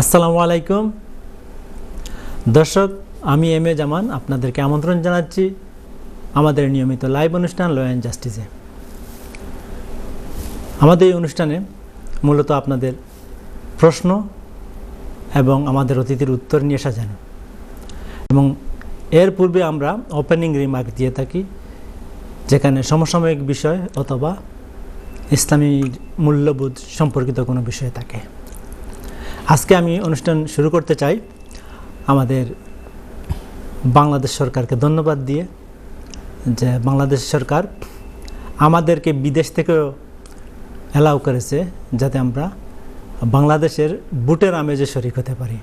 আসসালামু আলাইকুম দর্শক, আমি এম এ জামান আপনাদেরকে আমন্ত্রণ জানাচ্ছি আমাদের নিয়মিত লাইভ অনুষ্ঠান ল অ্যান্ড জাস্টিসে। আমাদের এই অনুষ্ঠানে মূলত আপনাদের প্রশ্ন এবং আমাদের অতিথির উত্তর নিয়ে সাজানো, এবং এর পূর্বে আমরা ওপেনিং রিমার্ক দিয়ে থাকি, যেখানে সমসাময়িক বিষয় অথবা ইসলামী মূল্যবোধ সম্পর্কিত কোনো বিষয় থাকে। আজকে আমি অনুষ্ঠান শুরু করতে চাই আমাদের বাংলাদেশ সরকারকে ধন্যবাদ দিয়ে, যে বাংলাদেশ সরকার আমাদেরকে বিদেশ থেকেও অ্যালাউ করেছে যাতে আমরা বাংলাদেশের বুটের আমেজে শরিক হতে পারি।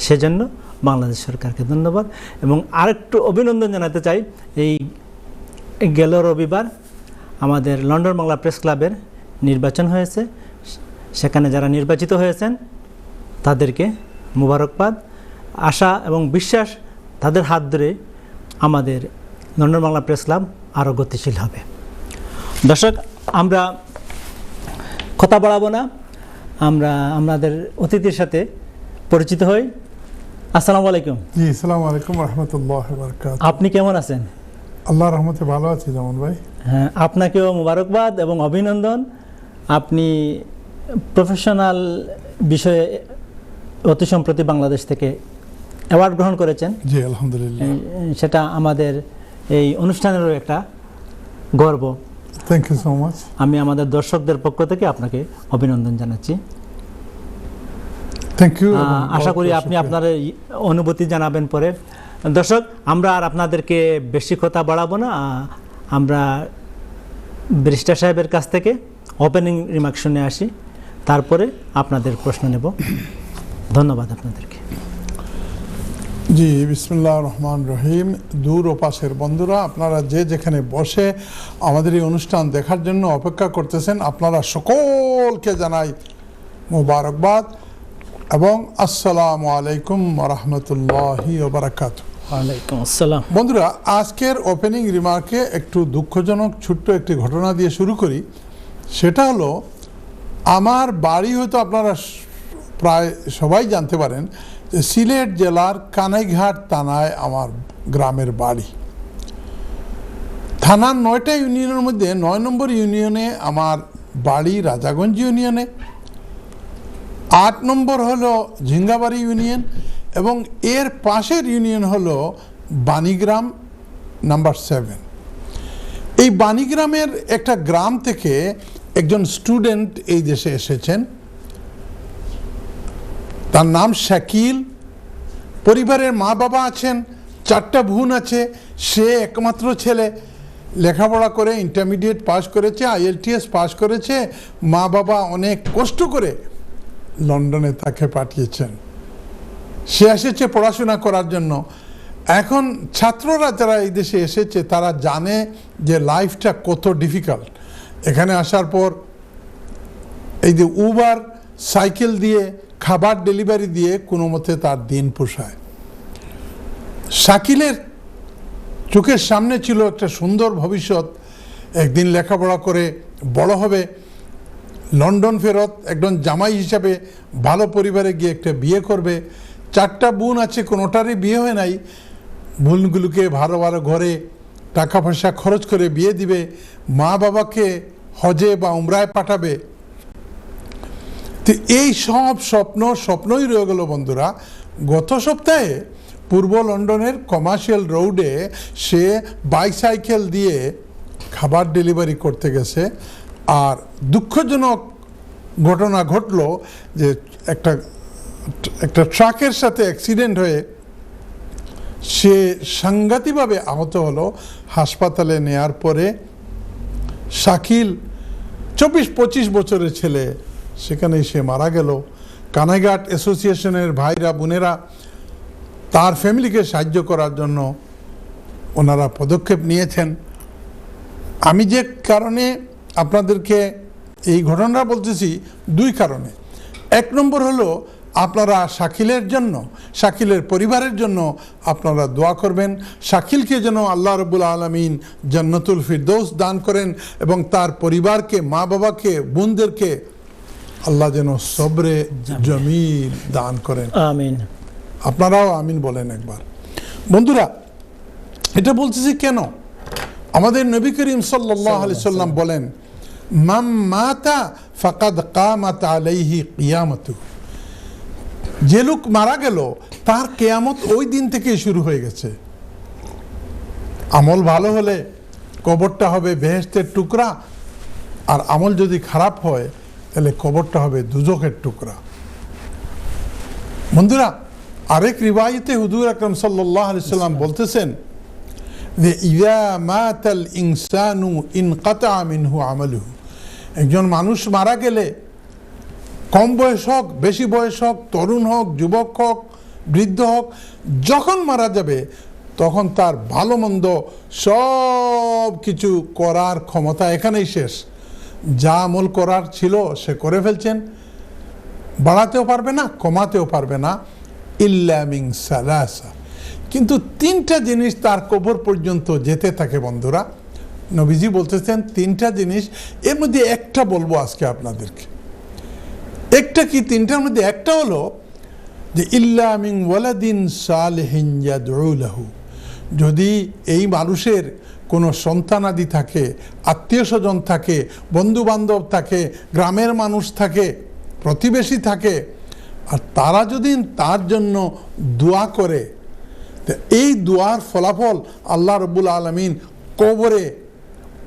সেজন্য বাংলাদেশ সরকারকে ধন্যবাদ। এবং আরেকটু অভিনন্দন জানাতে চাই, এই গেল রবিবার আমাদের লন্ডন বাংলা প্রেস ক্লাবের নির্বাচন হয়েছে। সেখানে যারা নির্বাচিত হয়েছেন তাদেরকে মুবারকবাদ। আশা এবং বিশ্বাস তাদের হাত ধরে আমাদের লন্ডন বাংলা প্রেস ক্লাব আরও গতিশীল হবে। দর্শক, আমরা কথা বাড়াবো না, আমরা আমাদের অতিথির সাথে পরিচিত হই। আসসালামু আলাইকুম। জি, আসসালামু আলাইকুম রাহমাতুল্লাহি ওয়া বারাকাতুহু। আপনি কেমন আছেন? আল্লাহর রহমতে ভালো আছি জামান ভাই। হ্যাঁ, আপনাকেও মুবারকবাদ এবং অভিনন্দন। আপনি প্রফেশনাল বিষয়ে অতি সম্প্রতি বাংলাদেশ থেকে অ্যাওয়ার্ড গ্রহণ করেছেন। জি, আলহামদুলিল্লাহ। সেটা আমাদের এই অনুষ্ঠানেরও একটা গর্ব। Thank you so much. আমি আমাদের দর্শকদের পক্ষ থেকে আপনাকে অভিনন্দন জানাচ্ছি। Thank you. আশা করি আপনি আপনার অনুভূতি জানাবেন পরে। দর্শক, আমরা আর আপনাদেরকে বেশি কথা বাড়াবো না, আমরা ব্যারিস্টার সাহেবের কাছ থেকে ওপেনিং রিমার্ক শুনে আসি, তারপরে আপনাদের প্রশ্ন নেব। ধন্যবাদ আপনাদেরকে। জি, বিসমিল্লাহির রহমানির রহিম। দূর ও পাশের বন্ধুরা, আপনারা যে যেখানে বসে আমাদের এই অনুষ্ঠান দেখার জন্য অপেক্ষা করতেছেন, আপনারা সকলকে জানাই মোবারকবাদ এবং আসসালামু আলাইকুম ওয়া রাহমাতুল্লাহি ওয়া বারাকাতুহু। ওয়ালাইকুম আসসালাম। বন্ধুরা, আজকের ওপেনিং রিমার্কে একটু দুঃখজনক ছোট্ট একটি ঘটনা দিয়ে শুরু করি। সেটা হলো, আমার বাড়ি হয়তো আপনারা প্রায় সবাই জানতে পারেন যে সিলেট জেলার কানাইঘাট থানায় আমার গ্রামের বাড়ি। থানার 9টা ইউনিয়নের মধ্যে 9 নম্বর ইউনিয়নে আমার বাড়ি রাজাগঞ্জ ইউনিয়নে, 8 নম্বর হলো ঝিঙ্গাবাড়ি ইউনিয়ন, এবং এর পাশের ইউনিয়ন হলো বাণীগ্রাম নাম্বার 7। এই বাণীগ্রামের একটা গ্রাম থেকে একজন স্টুডেন্ট এই দেশে এসেছেন, তার নাম শাকিল। পরিবারের মা বাবা আছেন, 4টা বোন আছে, সে একমাত্র ছেলে। লেখাপড়া করে ইন্টারমিডিয়েট পাস করেছে, IELTS পাস করেছে। মা বাবা অনেক কষ্ট করে লন্ডনে তাকে পাঠিয়েছেন। সে এসেছে পড়াশোনা করার জন্য। এখন ছাত্ররা যারা এই দেশে এসেছে তারা জানে যে লাইফটা কত ডিফিকাল্ট। এখানে আসার পর এই যে উবার, সাইকেল দিয়ে, খাবার ডেলিভারি দিয়ে কোনো মতে তার দিন পোষায়। শাকিলের চোখের সামনে ছিল একটা সুন্দর ভবিষ্যৎ, একদিন লেখাপড়া করে বড় হবে, লন্ডন ফেরত একজন জামাই হিসাবে ভালো পরিবারে গিয়ে একটা বিয়ে করবে। 4টা বোন আছে, কোনোটারই বিয়ে হয় নাই। বোনগুলোকে ভালো ভালো ঘরে টাকা পয়সা খরচ করে বিয়ে দিবে, মা বাবাকে হজে বা উমরায় পাঠাবে। তো এই সব স্বপ্নই রয়ে গেল বন্ধুরা। গত সপ্তাহে পূর্ব লন্ডনের কমার্শিয়াল রোডে সে বাইসাইকেল দিয়ে খাবার ডেলিভারি করতে গেছে। আর দুঃখজনক ঘটনা ঘটলো যে একটা ট্রাকের সাথে অ্যাক্সিডেন্ট হয়ে সে সাংঘাতিকভাবে আহত হলো। হাসপাতালে নেয়ার পরে শাকিল 24-25 বছরের ছেলে, সেখানেই সে মারা গেল। কানাইঘাট অ্যাসোসিয়েশনের ভাইরা বোনেরা তার ফ্যামিলিকে সাহায্য করার জন্য ওনারা পদক্ষেপ নিয়েছেন। আমি যে কারণে আপনাদেরকে এই ঘটনাটা বলতেছি, 2 কারণে। 1 নম্বর হলো, আপনারা শাকিলের জন্য, শাকিলের পরিবারের জন্য আপনারা দোয়া করবেন। শাকিলকে যেন আল্লাহ রাব্বুল আলামিন জান্নাতুল ফিরদৌস দান করেন এবং তার পরিবারকে, মা বাবাকে, বোনদেরকে আল্লাহ যেন সবরে জমিল দান করেন। আমিন। আপনারাও আমিন বলেন একবার। বন্ধুরা, এটা বলতেছি কেন? আমাদের নবী করিম সাল্লাল্লাহু আলাইহি সাল্লাম বলেন, মান মাতা ফাকাদ কামাত আলাইহি কিয়ামাতু। যে লোক মারা গেল তার কিয়ামত ওই দিন থেকেই শুরু হয়ে গেছে। আমল ভালো হলে কবরটা হবে বেহেশতের টুকরা, আর আমল যদি খারাপ হয় তাহলে কবরটা হবে দুজখের টুকরা। বন্ধুরা, আরেক রিওয়ায়েতে হুজুর আকরাম সাল্লাল্লাহু আলাইহি সাল্লাম বলতেছেন যে ইযা মাতাল ইনসানু ইনকাতা মিনহু আমালুহু। একজন মানুষ মারা গেলে, কম বয়স হোক, বেশি বয়স হোক, তরুণ হোক, যুবক হোক, বৃদ্ধ হোক, যখন মারা যাবে তখন তার ভালো মন্দ সব কিছু করার ক্ষমতা এখানেই শেষ। যা আমল করার ছিল সে করে ফেলছেন, বাড়াতেও পারবে না, কমাতেও পারবে না। ইল্লা মিন সালাসা, কিন্তু তিনটা জিনিস তার কবর পর্যন্ত যেতে থাকে। বন্ধুরা, নবীজি বলতেছেন তিনটা জিনিস, এর মধ্যে একটা বলবো আজকে আপনাদেরকে। একটা কি? তিনটার মধ্যে একটা হলো যে ইল্লা মিন ওয়ালাদিন সালিহিন ইয়াদউ লাহু। যদি এই মানুষের কোনো সন্তানাদি থাকে, আত্মীয় স্বজন থাকে, বন্ধু বান্ধব থাকে, গ্রামের মানুষ থাকে, প্রতিবেশী থাকে, আর তারা যদি তার জন্য দোয়া করে, এই দোয়ার ফলাফল আল্লাহ রাব্বুল আলামিন কবরে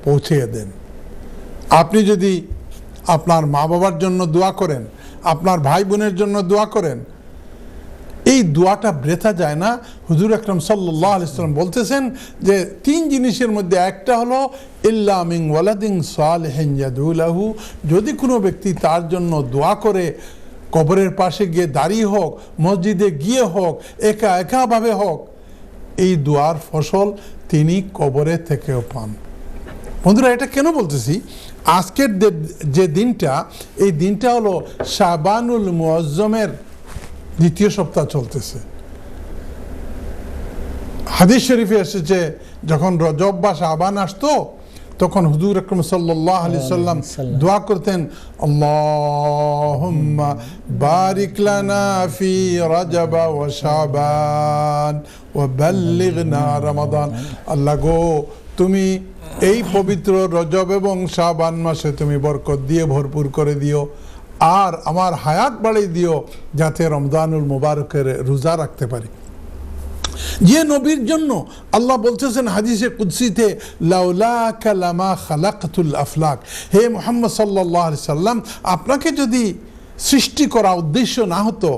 পৌঁছে দেন। আপনি যদি আপনার মা বাবার জন্য দোয়া করেন, আপনার ভাই বোনের জন্য দোয়া করেন, এই দোয়াটা বৃথা যায় না। হুজুর আকরাম সাল্লাল্লাহু আলাইহি সাল্লাম বলতেছেন যে তিন জিনিসের মধ্যে একটা হলো ইল্লা মিন ওয়ালাদিন সালিহিন ইয়াদউ লাহু। যদি কোনো ব্যক্তি তার জন্য দোয়া করে, কবরের পাশে গিয়ে দাঁড়িয়ে হোক, মসজিদে গিয়ে হোক, একা একাভাবে হোক, এই দোয়ার ফসল তিনি কবরে থেকেও পান। বন্ধুরা, এটা কেন বলতেছি? আজকের যে দিনটা, এই দিনটা হলো শাবানুল মুআজ্জমের দ্বিতীয় সপ্তাহ চলতেছে। হাদিস শরীফে এসেছে যখন রজব বা শাবান আসতো তখন হুজুর আকরাম সাল্লাল্লাহু আলাইহি সাল্লাম দোয়া করতেন, আল্লাহুম্মা বারিক লানা ফি রজব ওয়া শাবান ওয়া বাল্লিগনা রমাদান। আল্লাহ গো, তুমি এই পবিত্র রজব এবং শাবান মাসে তুমি বরকত দিয়ে ভরপুর করে দিও, আর আমার হায়াত বাড়িয়ে দিও যাতে রমজানুল মুবারকের রোজা রাখতে পারি। যে নবীর জন্য আল্লাহ বলতেছেন হাদিসে কুদসিতে, লাউলাকা লামা খালাকতুল আফলাক। হে মুহাম্মদ সাল্লাল্লাহু আলাইহি সাল্লাম, আপনাকে যদি সৃষ্টি করা উদ্দেশ্য না হতো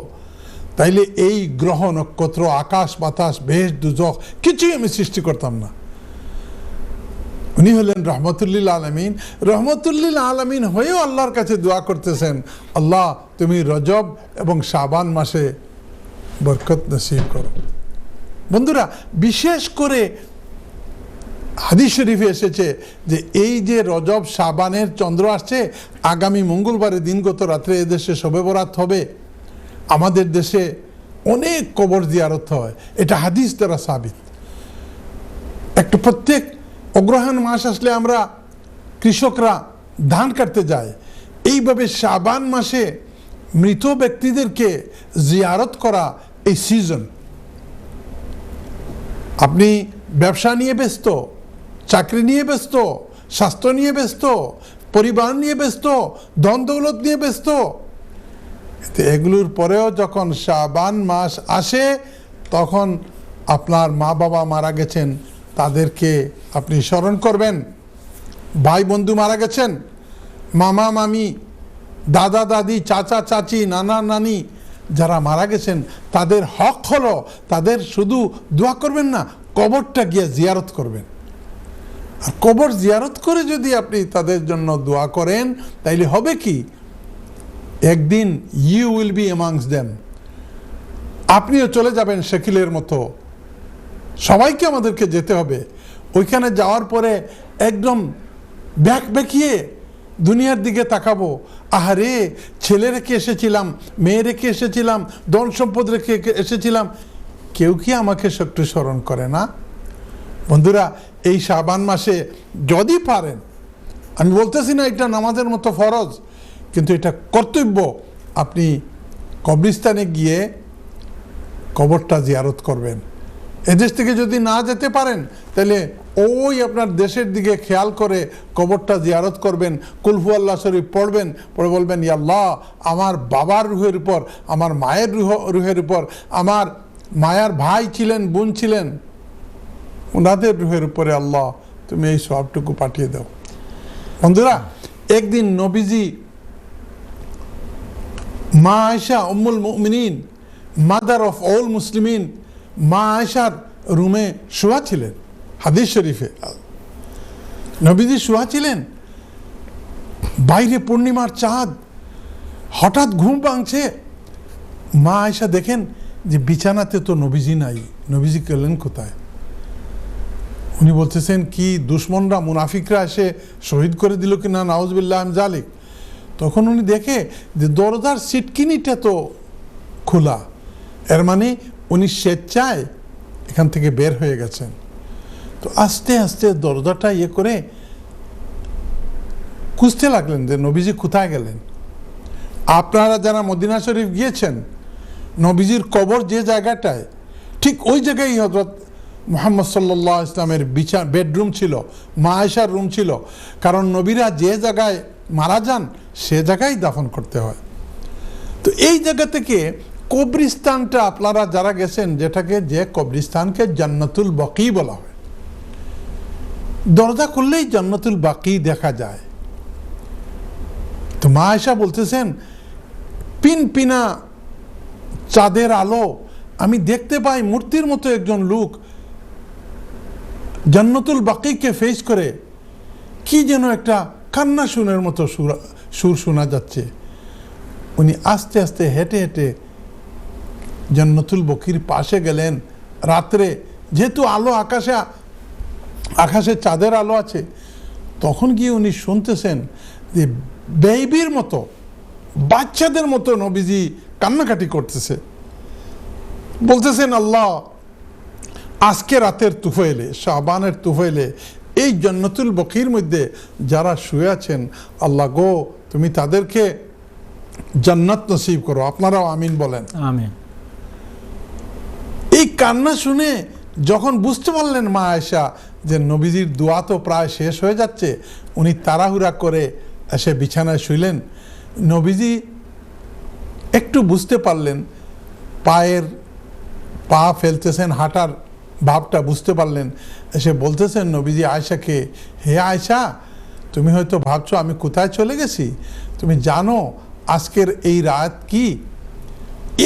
তাইলে এই গ্রহ নক্ষত্র, আকাশ বাতাস, বেহেশত দুজখ কিছুই আমি সৃষ্টি করতাম না। উনি হলেন রহমতুল্লিল আলামিন। রহমতুল্লিল আলামিন হয়েও আল্লাহর কাছে দোয়া করতেছেন, আল্লাহ তুমি রজব এবং শাবান মাসে বরকত নসিব করো। বন্ধুরা, বিশেষ করে হাদিস শরীফে এসেছে যে এই যে রজব শাবানের চন্দ্র আসছে, আগামী মঙ্গলবারের দিনগত রাত্রে এদেশে শবে বরাত হবে। আমাদের দেশে অনেক কবর জিয়ারত হয়, এটা হাদিস দ্বারা সাবিত। একটা প্রত্যেক অগ্রহায়ণ মাস আসলে আমরা কৃষকরা ধান কাটতে যায়। এইভাবে শাবান মাসে মৃত ব্যক্তিদেরকে জিয়ারত করা এই সিজন। আপনি ব্যবসা নিয়ে ব্যস্ত, চাকরি নিয়ে ব্যস্ত, স্বাস্থ্য নিয়ে ব্যস্ত, পরিবার নিয়ে ব্যস্ত, ধন দৌলত নিয়ে ব্যস্ত, এগুলোর পরেও যখন শাবান মাস আসে তখন আপনার মা বাবা মারা গেছেন তাদেরকে আপনি স্মরণ করবেন। ভাই বন্ধু মারা গেছেন, মামা মামি, দাদা দাদি, চাচা চাচি, নানা নানি যারা মারা গেছেন তাদের হক হলো তাদের শুধু দোয়া করবেন না, কবরটা গিয়ে জিয়ারত করবেন। আর কবর জিয়ারত করে যদি আপনি তাদের জন্য দোয়া করেন তাইলে হবে কি, একদিন you will be amongst them. আপনিও চলে যাবেন শাকিলের মতো। সবাইকে আমাদেরকে যেতে হবে। ওইখানে যাওয়ার পরে একদম ব্যাক বেঁকিয়ে দুনিয়ার দিকে তাকাবো, আহারে ছেলে রেখে এসেছিলাম, মেয়ে রেখে এসেছিলাম, ধন সম্পদ রেখে এসেছিলাম, কেউ কি আমাকে একটু স্মরণ করে না? বন্ধুরা, এই শাবান মাসে যদি পারেন, আমি বলতেছি না এটা নামাজের মতো ফরজ, কিন্তু এটা কর্তব্য আপনি কবরস্থানে গিয়ে কবরটা জিয়ারত করবেন। এদেশ থেকে যদি না যেতে পারেন তাহলে ওই আপনার দেশের দিকে খেয়াল করে কবরটা জিয়ারত করবেন, কুল হুয়াল্লাহ শরীফ পড়বেন, পড়ে বলবেন ইয়া আল্লাহ, আমার বাবার রুহের উপর, আমার মায়ের রুহের উপর, আমার মায়ার ভাই ছিলেন, বোন ছিলেন, ওনাদের রুহের উপরে আল্লাহ তুমি এই সবটুকু পাঠিয়ে দাও। বন্ধুরা, একদিন নবীজি মা আয়েশা উম্মুল মুমিনিন, মাদার অফ অল মুসলিমিন, মা আয়েশার রুমে শোয়া ছিলেন। হাদিস শরীফে নবীজি শোয়া ছিলেন, বাইরে পূর্ণিমার চাঁদ, হঠাৎ ঘুম ভাঙছে। মা আয়েশা দেখেন যে বিছানাতে তো নবীজি নাই, নবীজি গেলেন কোথায়? উনি বলতেছেন কি দুশ্মনরা, মুনাফিকরা এসে শহীদ করে দিল কিনা, নাউজুবিল্লাহ মিন যালিক। তখন উনি দেখে যে দরজার সিটকিনিটা তো খোলা, এর মানে উনি স্বেচ্ছায় এখান থেকে বের হয়ে গেছেন। তো আস্তে আস্তে দরজাটা করে খুঁজতে লাগলেন যে নবীজি কোথায় গেলেন। আপনারা যারা মদিনা শরীফ গিয়েছেন, নবীজির কবর যে জায়গাটায়, ঠিক ওই জায়গায় হযরত মুহাম্মদ সাল্লাল্লাহু আলাইহি ইসলামের বেডরুম ছিল, মা আয়েশার রুম ছিল। কারণ নবীরা যে জায়গায় মারা যান সে জায়গায় দাফন করতে হয়। তো এই জায়গা থেকে কবরস্থানটা, আপনারা যারা গেছেন, যে কবরস্থানকে জান্নাতুল বাকি বলা হয়, দরজা খুললেই জান্নাতুল বাকি দেখা যায়। তো মা আয়েশা বলতেছেন পিনা চাঁদের আলো, আমি দেখতে পাই মূর্তির মতো একজন লোক জান্নাতুল বাকিকে ফেস করে কি যেন একটা কান্না শুনের মতো সুর শোনা যাচ্ছে। উনি আস্তে আস্তে হেঁটে হেঁটে জান্নাতুল বাকির পাশে গেলেন রাত্রে, যেহেতু আলো আকাশে চাঁদের আলো আছে। তখন গিয়ে উনি শুনতেছেন যে বেবির মতো, বাচ্চাদের মতো নবীজি কান্নাকাটি করতেছে। বলতেছেন আল্লাহ, আজকে রাতের তুফাইলে, শাবানের তুফাইলে এই জান্নাতুল বাকির মধ্যে যারা শুয়ে আছেন, আল্লাহ গো তুমি তাদেরকে জান্নাত নসিব করো। আপনারাও আমিন বলেন। আমিন। এই কান্না শুনে যখন বুঝতে পারলেন মা আয়েশা যে নবীজির দোয়া তো প্রায় শেষ হয়ে যাচ্ছে, উনি তাড়াহুড়া করে এসে বিছানায় শুইলেন। নবীজি একটু বুঝতে পারলেন, পা ফেলতেছেন, হাঁটার ভাবটা বুঝতে পারলেন। এসে বলতেছেন নবীজি আয়েশাকে, হে আয়েশা, তুমি হয়তো ভাবছো আমি কোথায় চলে গেছি। তুমি জানো আজকের এই রাত কি?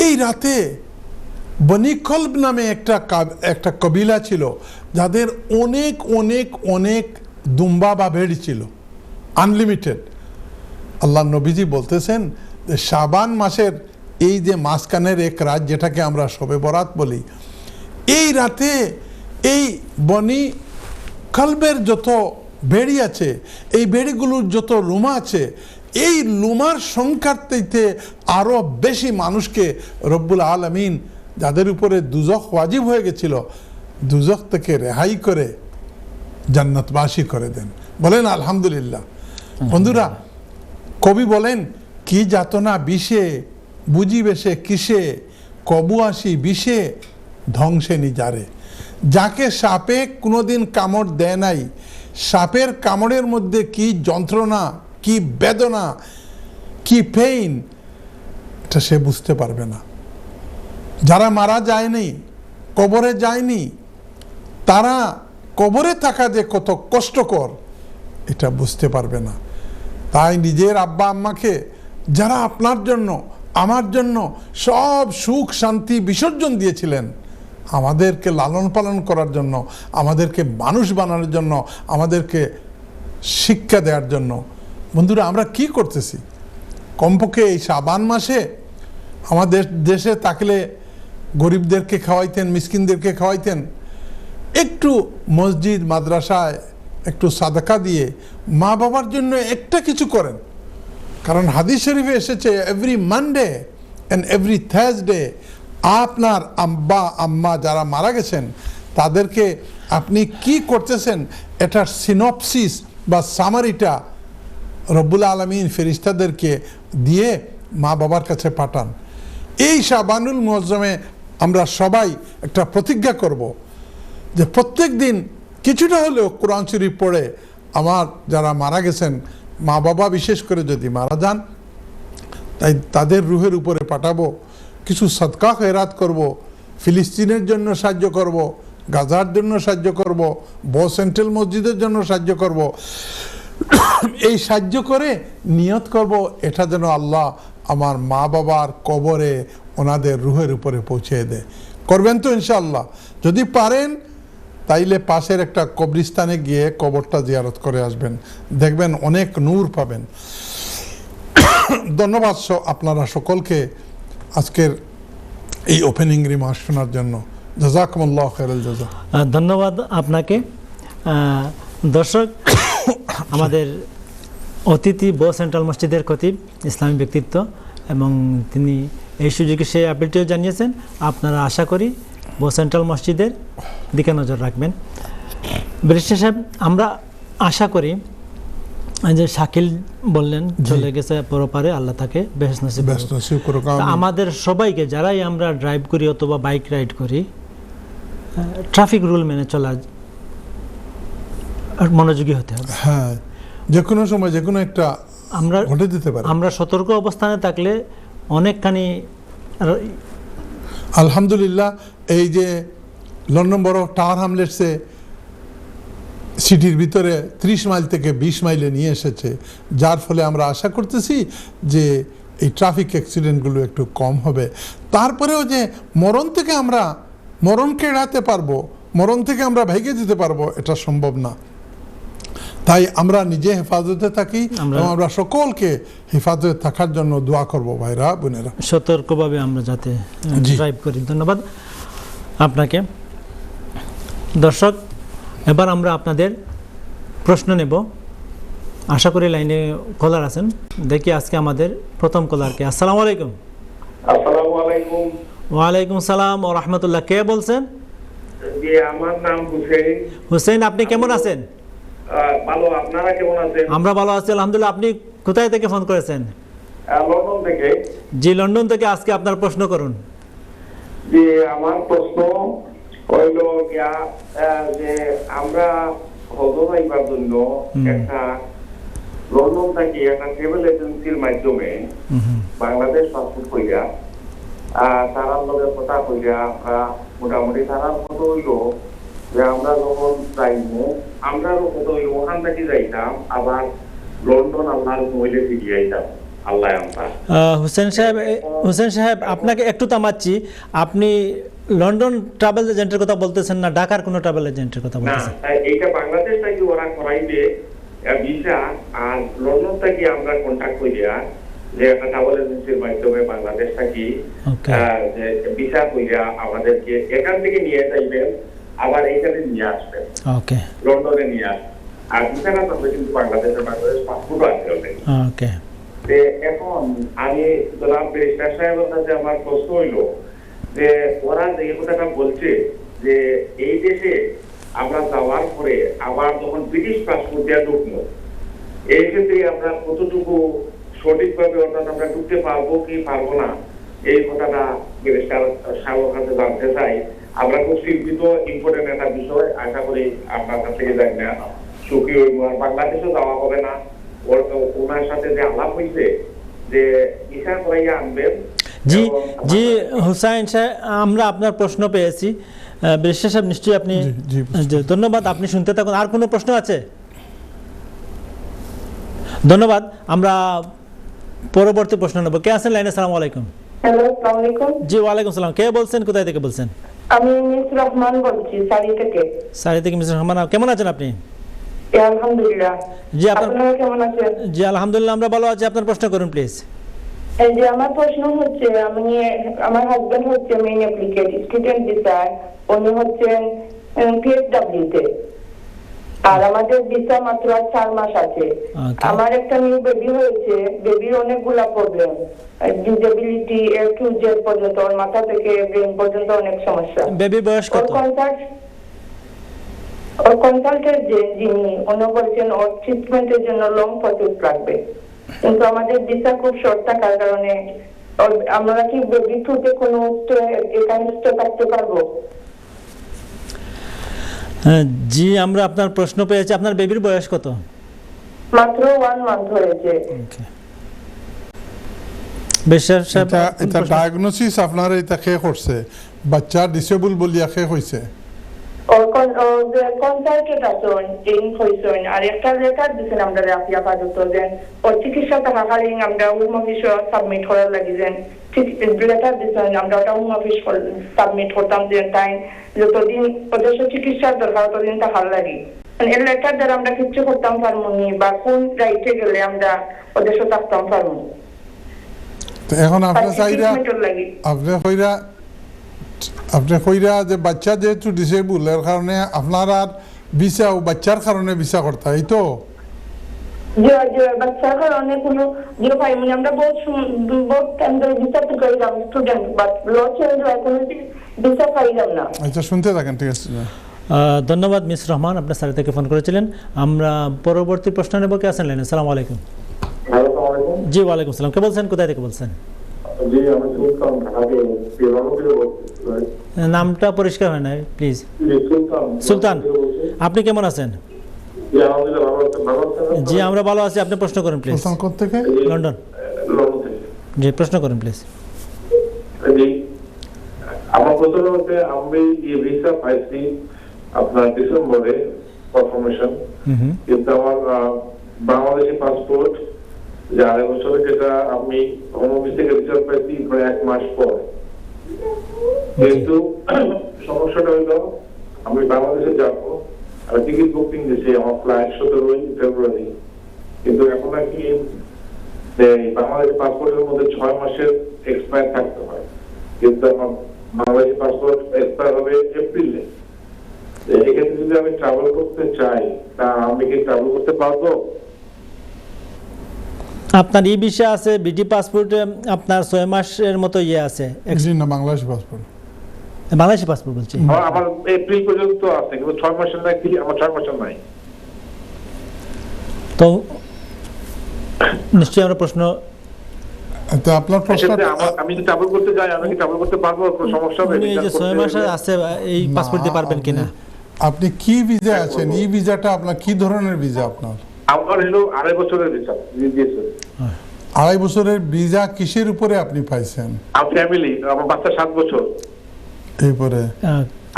এই রাতে বনি কলব নামে একটা কবিলা ছিল, যাদের অনেক অনেক অনেক দুম্বা বা ভেড়ি ছিল, আনলিমিটেড। আল্লাহ নবীজি বলতেছেন যে শাবান মাসের এই যে মাঝখানের এক রাত, যেটাকে আমরা শবে বরাত বলি, এই রাতে এই বনি কলবের যত ভেড়ি আছে, এই ভেড়িগুলোর যত লুমা আছে, এই লুমার সংখ্যার চাইতে আরো বেশি মানুষকে রব্বুল আলামিন, যাদের উপরে দুজখ ওয়াজিব হয়ে গেছিল, দুজখ থেকে রেহাই করে জান্নাতবাসী করে দেন। বলেন আলহামদুলিল্লাহ। বন্ধুরা, কবি বলেন কি যাতনা বিষে বুঝিবে সে কিসে, কবু আসি বিষে ধ্বংসে নিজারে। যাকে সাপে কোনোদিন কামড় দেয় নাই, সাপের কামড়ের মধ্যে কি যন্ত্রণা, কি বেদনা, কি পেইন, এটা সে বুঝতে পারবে না। যারা মারা যায়নি, কবরে যায়নি, তারা কবরে থাকা যে কত কষ্টকর, এটা বুঝতে পারবে না। তাই নিজের আব্বা আম্মাকে, যারা আপনার জন্য আমার জন্য সব সুখ শান্তি বিসর্জন দিয়েছিলেন, আমাদেরকে লালন পালন করার জন্য, আমাদেরকে মানুষ বানানোর জন্য, আমাদেরকে শিক্ষা দেওয়ার জন্য, বন্ধুরা আমরা কি করতেছি? কমপক্ষে এই শাবান মাসে আমাদের দেশে থাকলে গরিবদেরকে খাওয়াইতেন, মিসকিনদেরকে খাওয়াইতেন, একটু মসজিদ মাদ্রাসায় একটু সাদাকা দিয়ে মা বাবার জন্য একটা কিছু করেন। কারণ হাদিস শরীফে এসেছে every Monday and every Thursday আপনার আব্বা আম্মা যারা মারা গেছেন তাদেরকে আপনি কি করতেছেন এটার সিনপসিস বা সামারিটা রব্বুল আলামিন ফেরেশতাদেরকে দিয়ে মা বাবার কাছে পাঠান। এই শাবানুল মুআজ্জমে আমরা সবাই একটা প্রতিজ্ঞা করব যে প্রত্যেক দিন কিছুটা হলেও কোরআন শরীফ পড়ে আমার যারা মারা গেছেন মা বাবা বিশেষ করে যদি মারা যান তাই তাদের রুহের উপরে পাঠাবো, কিছু সদকা খয়রাত করব, ফিলিস্তিনের জন্য সাহায্য করব, গাজার জন্য সাহায্য করব, সেন্ট্রাল মসজিদের জন্য সাহায্য করব। এই সাহায্য করে নিয়ত করব এটা যেন আল্লাহ আমার মা বাবার কবরে ওনাদের রুহের উপরে পৌঁছে দেয়। করবেন তো ইনশাআল্লাহ? যদি পারেন তাইলে পাশের একটা কবরস্থানে গিয়ে কবরটা জিয়ারত করে আসবেন, দেখবেন অনেক নূর পাবেন। ধন্যবাদ আপনারা সকলকে আজকের এই ওপেনিং রিমার্ক শোনার জন্য। জাযাকুমুল্লাহু খায়রাল জাযা। ধন্যবাদ আপনাকে। দর্শক, আমাদের অতিথি সেন্ট্রাল মসজিদের খতিব, ইসলামী ব্যক্তিত্ব, এবং তিনি এই সুযোগে সেই আপিলটিও জানিয়েছেন। আপনারা আশা করি সেন্ট্রাল মসজিদের দিকে নজর রাখবেন। ব্যারিস্টার সাহেব, আমরা আশা করি যে শাকিল বললেন চলে গেছে পরপারে, আল্লাহ তাকে বেহেশত নসিব করুক। আমাদের সবাইকে যারাই আমরা ড্রাইভ করি অথবা বাইক রাইড করি, ট্রাফিক রুল মেনে চলার মনোযোগী হতে হবে। হ্যাঁ, যে কোনো সময় যে কোনো একটা আমরা ঘটে দিতে পারে। আমরা সতর্ক অবস্থানে থাকলে অনেকখানি। আলহামদুলিল্লাহ, এই যে লন্ডন বড় টাওয়ার হামলেটসে সিটির ভিতরে 30 মাইল থেকে 20 মাইলে নিয়ে এসেছে, যার ফলে আমরা আশা করতেছি যে এই ট্রাফিক অ্যাক্সিডেন্টগুলো একটু কম হবে। তারপরেও যে মরণকে এড়াতে পারবো, মরণ থেকে আমরা ভেগে যেতে পারবো, এটা সম্ভব না। তাই আমরা নিজে হেফাজতে থাকি এবং আমরা সকলকে হেফাজতে থাকার জন্য দোয়া করব। ভাইরা বোনেরা, সতর্কভাবে আমরা যাতে ড্রাইভ করি। ধন্যবাদ আপনাকে। দর্শক, এবার আমরা আপনাদের প্রশ্ন নেব। আশা করি লাইনে কলার আছেন। দেখি আজকে আমাদের প্রথম কলারকে। আসসালামু আলাইকুম। আসসালামু আলাইকুম। ওয়ালাইকুম সালাম ওয়া রাহমাতুল্লাহ। কে বলছেন? জি, আমার নাম হুসেইন। হুসেইন, আপনি কেমন আছেন? ভালো, আপনারা কেমন আছেন? আমরা ভালো আছি আলহামদুলিল্লাহ। আপনি কোথায় থেকে ফোন করেছেন? লন্ডন থেকে। জি, লন্ডন থেকে। আজকে আপনার প্রশ্ন করুন। জি, আমার প্রশ্ন হইল যে আমরা হজ যাইবার জন্য একটা লন্ডন থেকে একটা ট্রাভেল এজেন্সির মাধ্যমে বাংলাদেশ পাসপোর্ট কইরা তারার লগে কথা কইরা আমরা মোটামুটি তারার মতো হইল যে আমরা যখন যাইবো আমরাও কত হইল ওখান থেকে যাইতাম, আবার লন্ডন আপনার মহিলে ফিরিয়ে আইতাম। আল্লাহ আমরা হুসেন সাহেব, আপনাকে একটু থামাচ্ছি। আপনি লন্ডন ট্রাভেল এজেন্টের কথা বলতেছেন না ঢাকার কোনো ট্রাভেল এজেন্টের কথা বলতেছেন? না, এইটা বাংলাদেশ থেকে ওরা করাইবে ভিসা, আর লন্ডন থেকে আমরা কন্টাক্ট করিয়া যে একটা ট্রাভেল এজেন্সির মাধ্যমে বাংলাদেশ থেকে যে ভিসা কইরা আমাদেরকে এখান থেকে নিয়ে যাইবেন, আবার এইখানে নিয়ে আসবেন, ওকে, লন্ডনে নিয়ে আসবেন। আর ভিসা না থাকলে কিন্তু বাংলাদেশ পাসপোর্ট আছে ওদের। ওকে। এখন আমি জনাব ব্যারিস্টার সাহেবের কাছে আমার প্রশ্ন হইল যে ওরা যে কথাটা বলছে যে এই দেশে আমরা যাওয়ার পরে আবার যখন ব্রিটিশ পাসপোর্ট দেওয়া ঢুকবো, এই ক্ষেত্রে আমরা কতটুকু সঠিকভাবে অর্থাৎ আমরা ঢুকতে পারবো কি পারবো না, এই কথাটা ব্যারিস্টার সাহেবের কাছে জানতে চাই। আমরা খুব চিন্তিত, ইম্পর্টেন্ট একটা বিষয়। আশা করি আপনার কাছ থেকে জানি না সুখী হইব। আর বাংলাদেশও যাওয়া হবে না, ওনার সাথে যে আলাপ হয়েছে যে ইশা করাইয়া আনবেন। জি জি হুসাইন সাহেব, আমরা আপনার প্রশ্ন পেয়েছি। ব্যারিস্টার সাহেব নিশ্চয়ই আপনি, ধন্যবাদ, আপনি শুনতে থাকুন। আর কোনো প্রশ্ন আছে? ধন্যবাদ। আমরা পরবর্তী প্রশ্ন নেব। কে আছেন লাইনে? আসসালামু আলাইকুম। হ্যালো, আসসালামু আলাইকুম। জি, ওয়ালাইকুম সালাম। কে বলছেন, কোথায় থেকে বলছেন? আমি মিস রহমান বলছি, সারি থেকে। সারি থেকে মিস রহমান, কেমন আছেন আপনি? আলহামদুলিল্লাহ। জি, আপনারা কেমন আছেন? জি আলহামদুলিল্লাহ, আমরা ভালো আছি। আপনার প্রশ্ন করুন প্লিজ। এই যে আমার প্রশ্ন হচ্ছে, আমার হাজবেন্ড হচ্ছে মেইন অ্যাপ্লিকেট স্টুডেন্ট ভিসা, উনি হচ্ছেন পিএসডব্লিউ তে, আর আমাদের ভিসা মাত্র 4 মাস আছে। আমার একটা নিউ বেবি হয়েছে, বেবির অনেকগুলা প্রবলেম, ডিসেবিলিটি টু জেড পর্যন্ত, ওর মাথা থেকে ব্রেন পর্যন্ত অনেক সমস্যা। বেবি বয়স কত? ওর কনসালটেন্ট যিনি উনি বলছেন ওর ট্রিটমেন্টের জন্য লং প্রসেস লাগবে, কিন্তু আমাদের ভিসা খুব শর্ট থাকার কারণে আমরা কি বেবি থ্রুতে কোনো এখানে থাকতে পারবো? জি, আমরা আপনার প্রশ্ন পেয়েছি। আপনার বেবির বয়স কত? মাত্র 1 মান্থ হয়েছে। বেশার সাহেব, এটা ডায়াগনোসিস আপনার এটা কে করছে? বাচ্চা ডিসেবল বলিয়া কে হইছে? ওর কনসালটেন্ট আছেন যিনি হইছেন, আর একটা লেটার দিছেন আমরা রাফিয়া পাজত দেন ওর চিকিৎসা থাকাকালীন আমরা হোম অফিসে সাবমিট করার লাগি দেন লেটার দিছেন, আমরা ওটা হোম অফিস সাবমিট করতাম দেন তাই যতদিন ওদের চিকিৎসার দরকার ততদিন থাকার লাগি। এর লেটার দ্বারা আমরা কিচ্ছু করতাম পারবো নি, বা কোন রাইটে গেলে আমরা ওদের সাথে থাকতাম পারবো। এখন আপনি চাইরা আপনি কইরা যে বাচ্চা যেহেতু ডিসেবল এর কারণে আপনার আর ভিসা ও বাচ্চার কারণে ভিসা করতে হয় তো? যে বাচ্চার কারণে কোনো পাইনি আমরা বহুত টাইম ধরে ভিসা তো করিলাম স্টুডেন্ট, বাট ল চেঞ্জ হয় কোনো ভিসা পাইলাম না। আচ্ছা, শুনতে থাকেন, ঠিক আছে। ধন্যবাদ মিস রহমান, আপনার স্যার থেকে ফোন করেছিলেন। আমরা পরবর্তী প্রশ্ন নেব। কে আছেন লাইনে? আসসালামু আলাইকুম। জি, ওয়ালাইকুম সালাম। কে বলছেন, কোথায় থেকে বলছেন? জি, আমি সুলতান, ঢাকা নামটা পরিষ্কার হয় না প্লিজ। সুলতান, আপনি কেমন আছেন? জি, আমরা ভালো আছি। আপনি প্রশ্ন করেন প্লিজ। থেকে লন্ডন। জি, প্রশ্ন করেন প্লিজ। আমার প্রশ্ন হচ্ছে, আমি এই ভিসা পাইছি আপনার ডিসেম্বরে কনফার্মেশন, কিন্তু আমার বাংলাদেশি পাসপোর্ট যে 2.5 বছরে, যেটা আমি হোম অফিস থেকে রিচার্জ পাইছি প্রায় 1 মাস পর। কিন্তু সমস্যাটা হইলো আমি বাংলাদেশে যাবো, আর টিকিট বুকিং দিয়েছি, আমার ফ্লাইট 17 ফেব্রুয়ারি, কিন্তু এখন নাকি বাংলাদেশি পাসপোর্টের মধ্যে 6 মাসের এক্সপায়ার থাকতে হয়, কিন্তু আমার বাংলাদেশি পাসপোর্ট এক্সপায়ার হবে এপ্রিলে। এক্ষেত্রে যদি আমি ট্রাভেল করতে চাই, তা আমি কি ট্রাভেল করতে পারবো? আপনার ই ভিসা আছে, বিটি পাসপোর্টে আপনার 6 মাসের মতো ইয়ে আছে। না, বাংলাদেশি পাসপোর্ট। বাংলাদেশি পাসপোর্ট বলছি। আমার এপ্রিল পর্যন্ত আছে, কিন্তু 6 মাসের নাই, আমার 6 মাসের নাই। তো নিশ্চয়ই আমরা প্রশ্ন, আপনার প্রশ্ন, আমি যদি ট্রাভেল করতে যাই, আমি কি ট্রাভেল করতে পারবো? কোনো সমস্যা হবে? এই যে 6 মাস আছে, এই পাসপোর্ট দিয়ে পারবেন কিনা? আপনি কি ভিসা আছেন? এই ভিসাটা আপনার কি ধরনের ভিসা? আপনার আমার হলো 2.5 বছরের ভিসা দিয়েছে। 2.5 বছরের ভিসা কিসের উপরে আপনি পাইছেন? আমার ফ্যামিলি, আমার বাচ্চা 7 বছর। এরপরে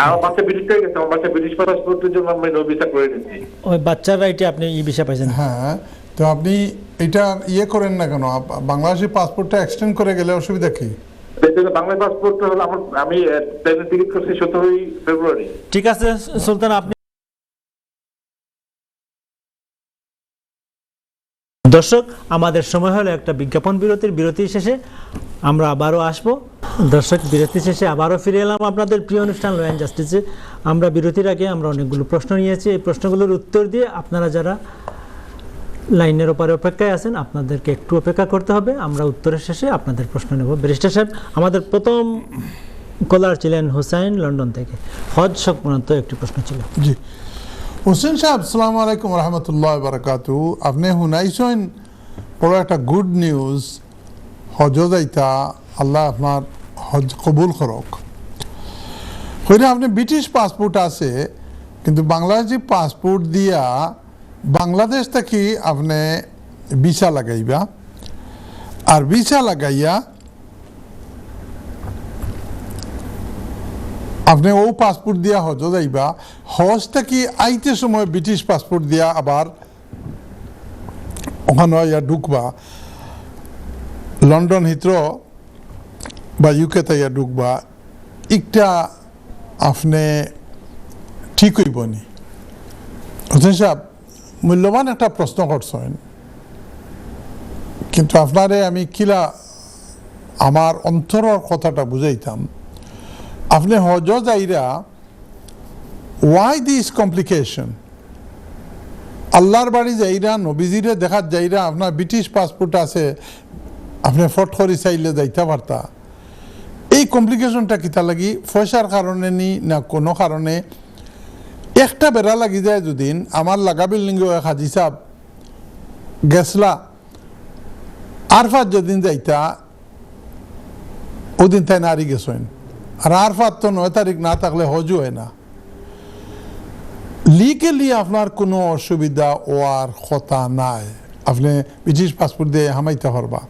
আমার বাচ্চা ব্রিটিশ হয়ে গেছে, আমার বাচ্চা ব্রিটিশ পাসপোর্টের জন্য আমি নো ভিসা করে নিচ্ছি। ওই বাচ্চার রাইটে আপনি ই ভিসা পাইছেন? হ্যাঁ, তো আপনি এটা ইয়ে করেন না কেন? বাংলাদেশি পাসপোর্টটা এক্সটেন্ড করে গেলে অসুবিধা কি? বাংলা পাসপোর্ট হলো আমি ট্রেনের টিকিট করছি 17 ফেব্রুয়ারি। ঠিক আছে সুলতান, আপনি দর্শক, আমাদের সময় হলো একটা বিজ্ঞাপন বিরতির শেষে আমরা আবারও আসবো। দর্শক, বিরতি শেষে আবারও ফিরে এলাম আপনাদের প্রিয় অনুষ্ঠান ল অ্যান্ড জাস্টিসে। আমরা বিরতির আগে আমরা অনেকগুলো প্রশ্ন নিয়েছি। এই প্রশ্নগুলোর উত্তর দিয়ে আপনারা যারা লাইনের ওপারে অপেক্ষায় আছেন, আপনাদেরকে একটু অপেক্ষা করতে হবে। আমরা উত্তরের শেষে আপনাদের প্রশ্ন নেব। ব্যারিস্টার সাহেব, আমাদের প্রথম কলার ছিলেন হুসাইন লন্ডন থেকে। হজ সংক্রান্ত একটি প্রশ্ন ছিল। জি, হোসেন সাহেব, আসসালামু আলাইকুম রহমতুল্লাহ বারাকাতু। আপনি শুনাইছেন বড় একটা গুড নিউজ, হজ যাইতা, আল্লাহ আপনার হজ কবুল করক। হইলে আপনি ব্রিটিশ পাসপোর্ট আছে, কিন্তু বাংলাদেশি পাসপোর্ট দিয়া বাংলাদেশ থেকে আপনি ভিসা লাগাইবা, আর ভিসা লাগাইয়া আপনি ও পাসপোর্ট দিয়া হজ যাইবা। হজটা কি আইতে সময় ব্রিটিশ পাসপোর্ট দিয়া আবার ওখানে ইয়া ঢুকবা, লন্ডন হিথ্রো বা ইউকে তাইয়া ঢুকবা, একটা আপনি ঠিক হইব নি? হোসেন সাহেব, মূল্যবান একটা প্রশ্ন করছেন, কিন্তু আপনারে আমি কিলা আমার অন্তরের কথাটা বুঝাইতাম। আপনি হজ যাইরা, ওয়াই দিস কমপ্লিকেশন? আল্লাহর বাড়ি যাইরা, নবীজিরে দেখাত যাইরা, আপনার ব্রিটিশ পাসপোর্ট আছে, আপনি ফট করে চাইলে যাইতে পারতা। এই কমপ্লিকেশনটা কিতা লাগি? পয়সার কারণে নি না কোনো কারণে? একটা বেড়া লাগি যায় দুদিন আমার লাগা বিল্ডিং হাজি সাহ গেছলা আরফাত যেদিন যাইতা ওদিন তাই নারী গেছেন আর আরফাত তো 9 তারিখ না থাকলে হজও হয় না লিগেলি আপনার কোনো অসুবিধা ওয়ার কথা নাই আপনি ব্রিটিশ পাসপোর্ট দিয়ে হামাইতে পারবা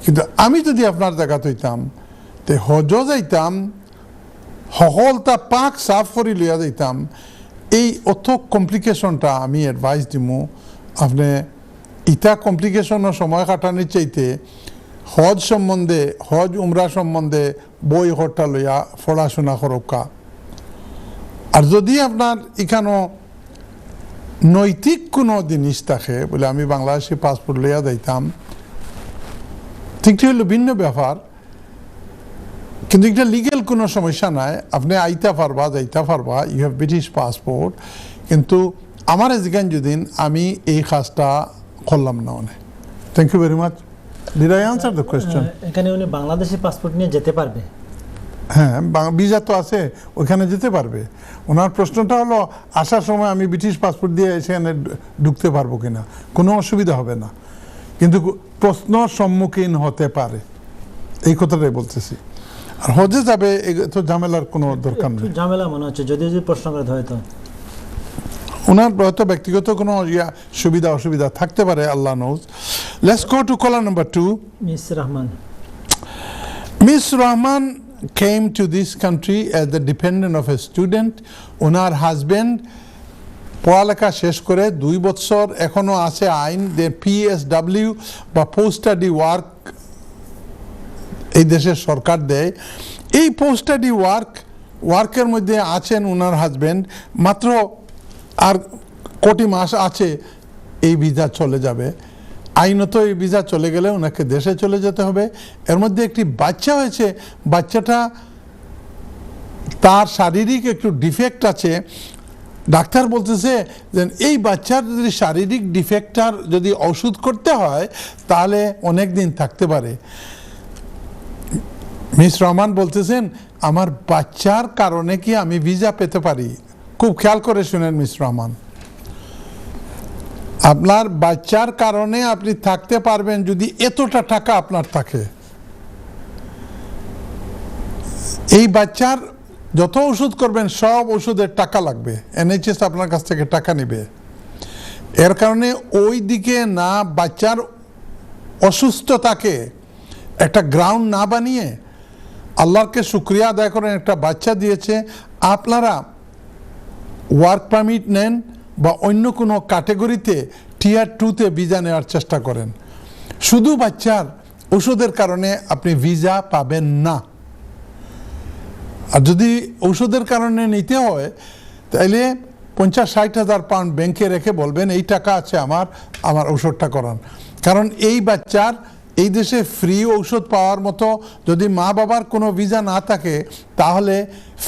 কিন্তু আমি যদি আপনার জায়গাতে হইতাম তে হজও যাইতাম সকলটা পাক সাফ করে লইয়া যাইতাম এই অত কমপ্লিকেশনটা আমি অ্যাডভাইস দিমু আপনি ইটা কমপ্লিকেশনের সময় কাটানোর চাইতে হজ সম্বন্ধে হজ উমরা সম্বন্ধে বই হরটা লইয়া পড়াশোনা করকা আর যদি আপনার এখানো নৈতিক কোনো জিনিস থাকে বলে আমি বাংলাদেশি পাসপোর্ট লইয়া যাইতাম ঠিকটি হলো ভিন্ন ব্যাপার কিন্তু এটা লিগেল কোনো সমস্যা নাই আপনি আইতা পারবা যাইতা পারবা ইউ হ্যাভ ব্রিটিশ পাসপোর্ট কিন্তু আমার এদিকে যদি আমি এই কাজটা করলাম না অনেক thank you very much did I answer the question এখানে উনি বাংলাদেশি পাসপোর্ট নিয়ে যেতে পারবে হ্যাঁ ভিসা তো আছে ওখানে যেতে পারবে ওনার প্রশ্নটা হলো আসার সময় আমি ব্রিটিশ পাসপোর্ট দিয়ে সেখানে ঢুকতে পারবো কিনা কোনো অসুবিধা হবে না কিন্তু প্রশ্ন সম্মুখীন হতে পারে এই কথাটাই বলতেছি আর হজে যাবে তো ঝামেলার কোনো দরকার নেই ঝামেলা মনে হচ্ছে যদি প্রশ্ন করে হয়তো ওনার হয়তো ব্যক্তিগত কোনো সুবিধা অসুবিধা থাকতে পারে আল্লাহ knows let's go to caller number 2 miss Rahman Miss Rahman came to this country as the dependent of a student. Owner husband পড়ালেখা শেষ করে 2 বছর এখনো আছে আইন যে PSW বা পোস্ট স্টাডি এই দেশের সরকার দেয় এই পোস্ট স্টাডি ওয়ার্কের মধ্যে আছেন ওনার হাজবেন্ড মাত্র আর কোটি মাস আছে এই ভিসা চলে যাবে আইনত এই ভিসা চলে গেলে ওনাকে দেশে চলে যেতে হবে এর মধ্যে একটি বাচ্চা হয়েছে বাচ্চাটা তার শারীরিক একটু ডিফেক্ট আছে ডাক্তার বলতেছে যে এই বাচ্চার যদি শারীরিক ডিফেক্টটার যদি ওষুধ করতে হয় তাহলে অনেক দিন থাকতে পারে মিস রহমান বলতেছেন আমার বাচ্চার কারণে কি আমি ভিসা পেতে পারি খুব খেয়াল করে শুনেন মিস রহমান আপনার বাচ্চার কারণে আপনি থাকতে পারবেন যদি এতটা টাকা আপনার থাকে এই বাচ্চার যত ওষুধ করবেন সব ওষুধের টাকা লাগবে NHS আপনার কাছ থেকে টাকা নেবে এর কারণে ওই দিকে না বাচ্চার অসুস্থতাকে একটা গ্রাউন্ড না বানিয়ে আল্লাহকে শুকরিয়া আদায় করেন একটা বাচ্চা দিয়েছে আপনারা ওয়ার্ক পারমিট নেন বা অন্য কোনো ক্যাটাগরিতে টিয়ার 2-তে ভিসা নেওয়ার চেষ্টা করেন শুধু বাচ্চার ওষুধের কারণে আপনি ভিসা পাবেন না আর যদি ওষুধের কারণে নিতে হয় তাহলে 50-60 হাজার পাউন্ড ব্যাংকে রেখে বলবেন এই টাকা আছে আমার ওষুধটা করান কারণ এই বাচ্চার এই দেশে ফ্রি ঔষধ পাওয়ার মতো যদি মা বাবার কোনো ভিসা না থাকে তাহলে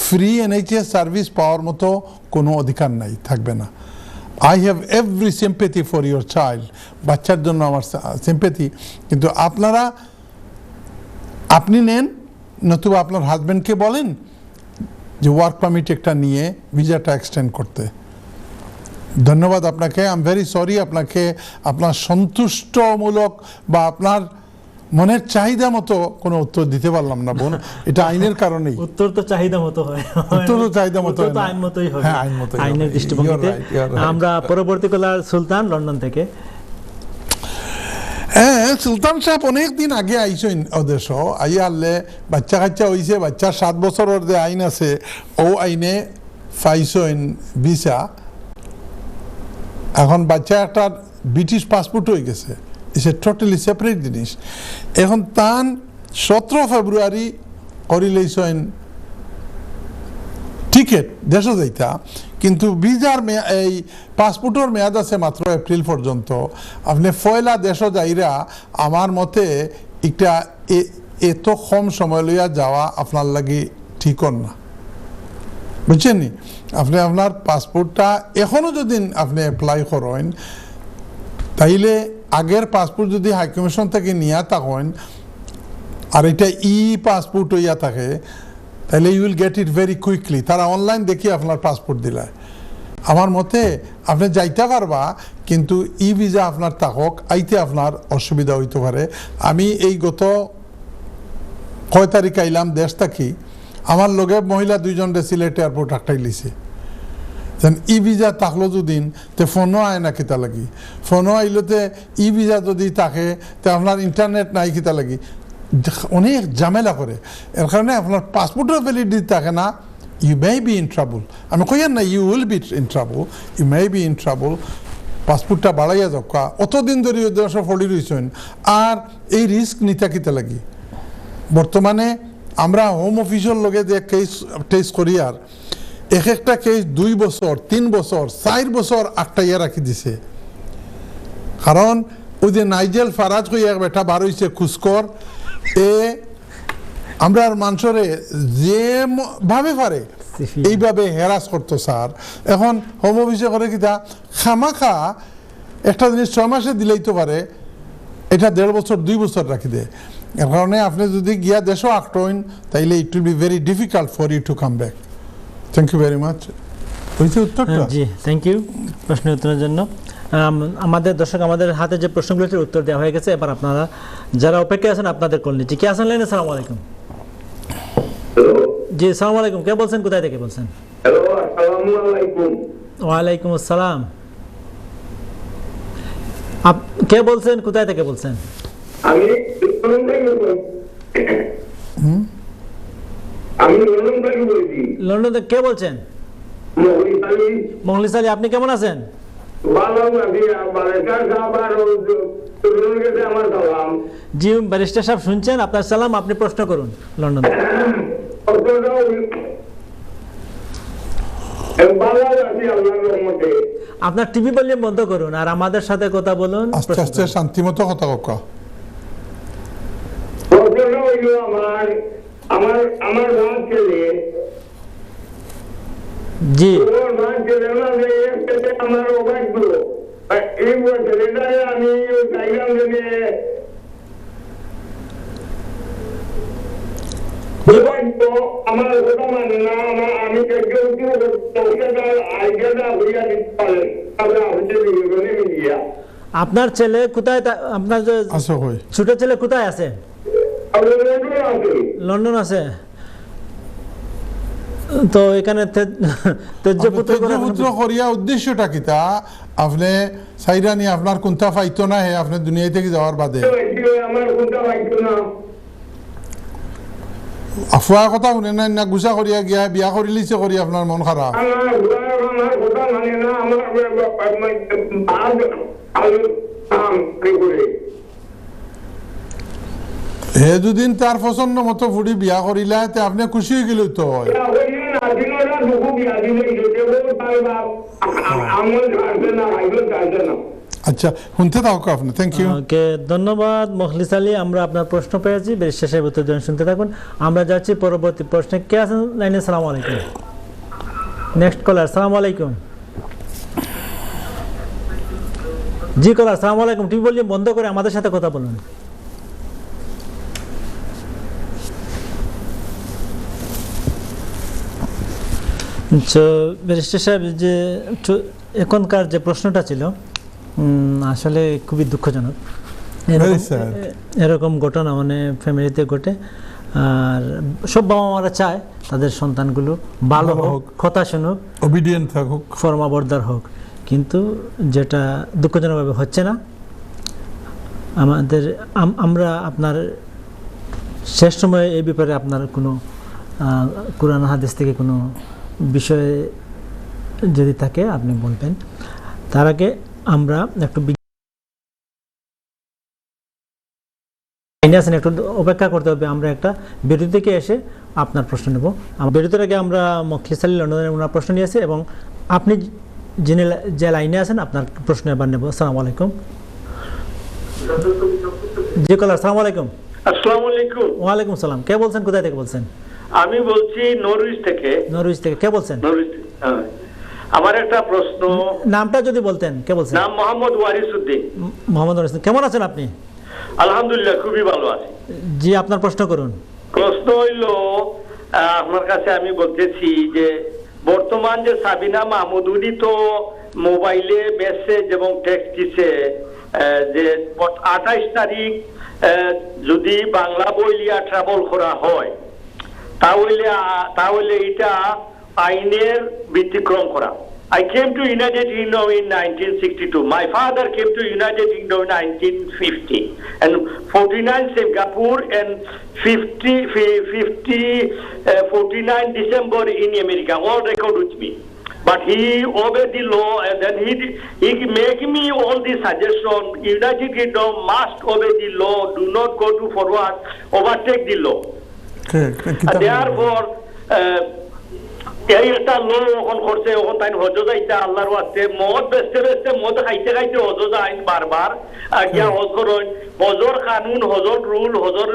ফ্রি NHS সার্ভিস পাওয়ার মতো কোনো অধিকার নাই থাকবে না I have every sympathy for your child বাচ্চার জন্য আমার সিম্প্যাথি কিন্তু আপনি নেন নতুবা আপনার হাজবেন্ডকে বলেন যে ওয়ার্ক পারমিট একটা নিয়ে ভিসাটা এক্সটেন্ড করতে ধন্যবাদ আপনাকে আই এম ভেরি সরি আপনাকে আপনার সন্তুষ্টমূলক বা আপনার মনের চাহিদা মতো কোনো উত্তর দিতে পারলাম না বোন এটা আইনের কারণেই উত্তর তো চাহিদা মতো হয় উত্তর তো চাহিদা মতো উত্তর তো আইন মতোই হবে হ্যাঁ আইন মতোই আইনের দৃষ্টিভঙ্গিতে আমরা পরবর্তী কলার সুলতান লন্ডন থেকে হ্যাঁ সুলতান সাহেব অনেকদিন আগে আইসেন ওদেশ আইয়া আনলে বাচ্চা কাচ্চা হয়েছে বাচ্চার 7 বছরের যে আইন আছে ও আইনে পাইছেন ভিসা এখন বাচ্চা একটা ব্রিটিশ পাসপোর্ট হয়ে গেছে ইটস এ টোটালি সেপারেট জিনিস এখন তান 17 ফেব্রুয়ারি করে লইছেন টিকিট দেশে যাইতা কিন্তু ভিসার এই পাসপোর্টের মেয়াদ আছে মাত্র এপ্রিল পর্যন্ত আপনি পয়লা দেশে যাইরা আমার মতে একটা এত কম সময় লইয়া যাওয়া আপনার লাগি ঠিক না বুঝছেন নি আপনি আপনার পাসপোর্টটা এখনো যদি আপনি অ্যাপ্লাই করেন তাইলে আগের পাসপোর্ট যদি হাই কমিশন থেকে নিয়ে থাকেন আর এটা পাসপোর্ট হইয়া থাকে তাহলে you will get it very quickly তারা অনলাইন দেখি আপনার পাসপোর্ট দিলায় আমার মতে আপনি যাইতে পারবা, কিন্তু ই ভিসা আপনার থাকক, আইতে আপনার অসুবিধা হইতে পারে। আমি এই গত কয় তারিখ আইলাম দেশ থাকি, আমার লগে মহিলা 2 জন সিলেট এয়ারপোর্ট আটটাই লিছে। যেন ই ভিসা থাকলো দুদিন তে ফোনও আয় না কিতা লাগি, ফোনও আইলোতে ই ভিসা যদি থাকে তে আপনার ইন্টারনেট নাই কিতা লাগি, অনেক ঝামেলা করে। এর কারণে আপনার পাসপোর্টের ভ্যালিডিটি থাকে না, you may be in trouble. আমি কইয়ার না you will be in trouble, you may be in trouble. পাসপোর্টটা বাড়াইয়া যাকা, অতদিন ধরে দেশ ফলি রয়েছেন, আর এই রিস্ক নিতে কিতা লাগি। বর্তমানে আমরা হোম অফিসের লগে যে কেস টেস্ট করি, আর একটা কেস 2 বছর 3 বছর 4 বছর আটটাইয়া রাখি দিছে। কারণ ওই যে নাইজেল ফারাজ কই এক বেটা বার হইছে খুশকর, এ আমরা মানুষরে যে ভাবে পারে এইভাবে হেরাস করতো স্যার। এখন হোম অফিসে করে কিতা খামাখা একটা জিনিস 6 মাসে দিলেই তো পারে, এটা 1.5 বছর 2 বছর রাখি দেয়। এর কারণে আপনি যদি গিয়া দেশও আটইন, তাইলে it will be very difficult for you to come back. Thank you very much. হয়েছে উত্তরটা? জি, থ্যাংক ইউ প্রশ্নের উত্তরের জন্য। আমাদের দর্শক, আমাদের হাতে যে প্রশ্নগুলোর উত্তর দেওয়া হয়ে গেছে, এবার আপনারা যারা অপেক্ষায় আছেন আপনাদের কল নিচ্ছি। কে আছেন লাইনে? আসসালামু আলাইকুম। জি, আসসালামু আলাইকুম। কে বলছেন, কোথায় থেকে বলছেন? হ্যালো, আসসালামু আলাইকুম। ওয়ালাইকুম আসসালাম। কে বলছেন, কোথায় থেকে বলছেন? আমি লন্ডন থেকে বলছি। লন্ডন থেকে কে বলছেন? মোখলিস আলী। আপনি কেমন আছেন? জি, ব্যারিস্টার সাহেব শুনছেন, আপনার সালাম, আপনি প্রশ্ন করুন লন্ডন থেকে। আপনার টিভি ভলিউম বন্ধ করুন আর আমাদের সাথে কথা বলুন। আস্তে আস্তে শান্তিমতো কথা কা। আমার রাত ছেলে, জি, আমার অভাগ্য এই ছেলেটাকে আমি চাইলাম যে আমার কথা মানে না, আমি আইডিয়াটা হইয়া দিতে পারেন। আপনার ছেলে কোথায়? আপনার ছোট ছেলে কোথায় আছে? লন্ডন আছে। তো এখানে তেজপুত্র করিয়া উদ্দেশ্যটা কি তা? আপনি সাইরানি আপনার কোনটা পাইতো না, হে আপনি দুনিয়া থেকে যাওয়ার বাদে আমার কোনটা পাইতো না। আফুয়া কথা শুনে না, না গুছা করিয়া গিয়া বিয়া করি লিছে করি আপনার মন খারাপ। হে দুদিন তার পছন্দ মতো ফুড়ি বিয়া করিলা, তে আপনি খুশি হয়ে গেল তো। আচ্ছা, শুনতে থাকুক আপনি। Thank you. ওকে, ধন্যবাদ মোখলিস আলী। আমরা আপনার প্রশ্ন পেয়েছি, ব্যারিস্টার সাহেব উত্তর দেন, শুনতে থাকুন। আমরা যাচ্ছি পরবর্তী প্রশ্নে। কে আছেন লাইনে? আসসালামু আলাইকুম। নেক্সট কলার। আসসালামু আলাইকুম। জি কলার, আসসালামু আলাইকুম। টিভি ভলিউম বন্ধ করে আমাদের সাথে কথা বলুন। ব্যারিস্টার সাহেব, যে এখনকার যে প্রশ্নটা ছিল আসলে খুবই দুঃখজনক। এরকম ঘটনা মানে ফ্যামিলিতে ঘটে, আর সব বাবা মারা চায় তাদের সন্তানগুলো ভালো হোক, কথা শুনুক, ওবিডিয়েন্ট থাকুক, ফরমাবরদার হোক, কিন্তু যেটা দুঃখজনকভাবে হচ্ছে না। আমরা আপনার শেষ সময়ে এই ব্যাপারে আপনার কোনো কুরআন হাদিস থেকে কোনো বিষয়ে যদি থাকে আপনি বলবেন। তার আগে আমরা একটু একটু অপেক্ষা করতে হবে। আমরা একটা বিরতি থেকে এসে আপনার প্রশ্ন নেব। বিরতির আগে আমরা মোখলিস আলী লন্ডনের ওনার প্রশ্ন নিয়েছি, এবং আপনি যে লাইনে আছেন আপনার প্রশ্ন এবার নেব। আসসালামু আলাইকুম। জি কলার, আসসালামু আলাইকুম। আসসালামু আলাইকুম। ওয়ালাইকুম সালাম। কে বলছেন, কোথায় থেকে বলছেন? আমি বলছি নরউইচ থেকে। নরউইচ থেকে। কে বলছেন? নরউইচ। আমার একটা প্রশ্ন। নামটা যদি বলতেন। কে বলছেন? নাম মোহাম্মদ ওয়ারিসউদ্দিন। মোহাম্মদ ওয়ারিসউদ্দিন। কেমন আছেন আপনি? আলহামদুলিল্লাহ, খুবই ভালো আছি। জি, আপনার প্রশ্ন করুন। প্রশ্ন হইল, আপনার কাছে আমি বলতেছি যে বর্তমান যে সাবিনা মাহমুদ উনি তো মোবাইলে মেসেজ এবং টেক্সট দিছে যে 28 তারিখ যদি বাংলা বই লিয়া ট্রাভেল করা হয় তাহলে এটা আইনের ব্যতিক্রম করা। I came to United Kingdom in 1962. My father came to United Kingdom in 1950, and 49 Singapore and 49 December in America. All record with me. But he obeyed the law, and then he make me all the suggestion. United Kingdom must obey the law. Do not go to forward, overtake the law. And therefore. এই একটা লোক ওখান করছে, ওখান তাই হজ যাইতে আল্লাহর ওয়াস্তে মদ বেচতে বেচতে মদ খাইতে খাইতে হজ যায় বারবার গিয়া হজ করেন। হজর কানুন, হজর রুল, হজর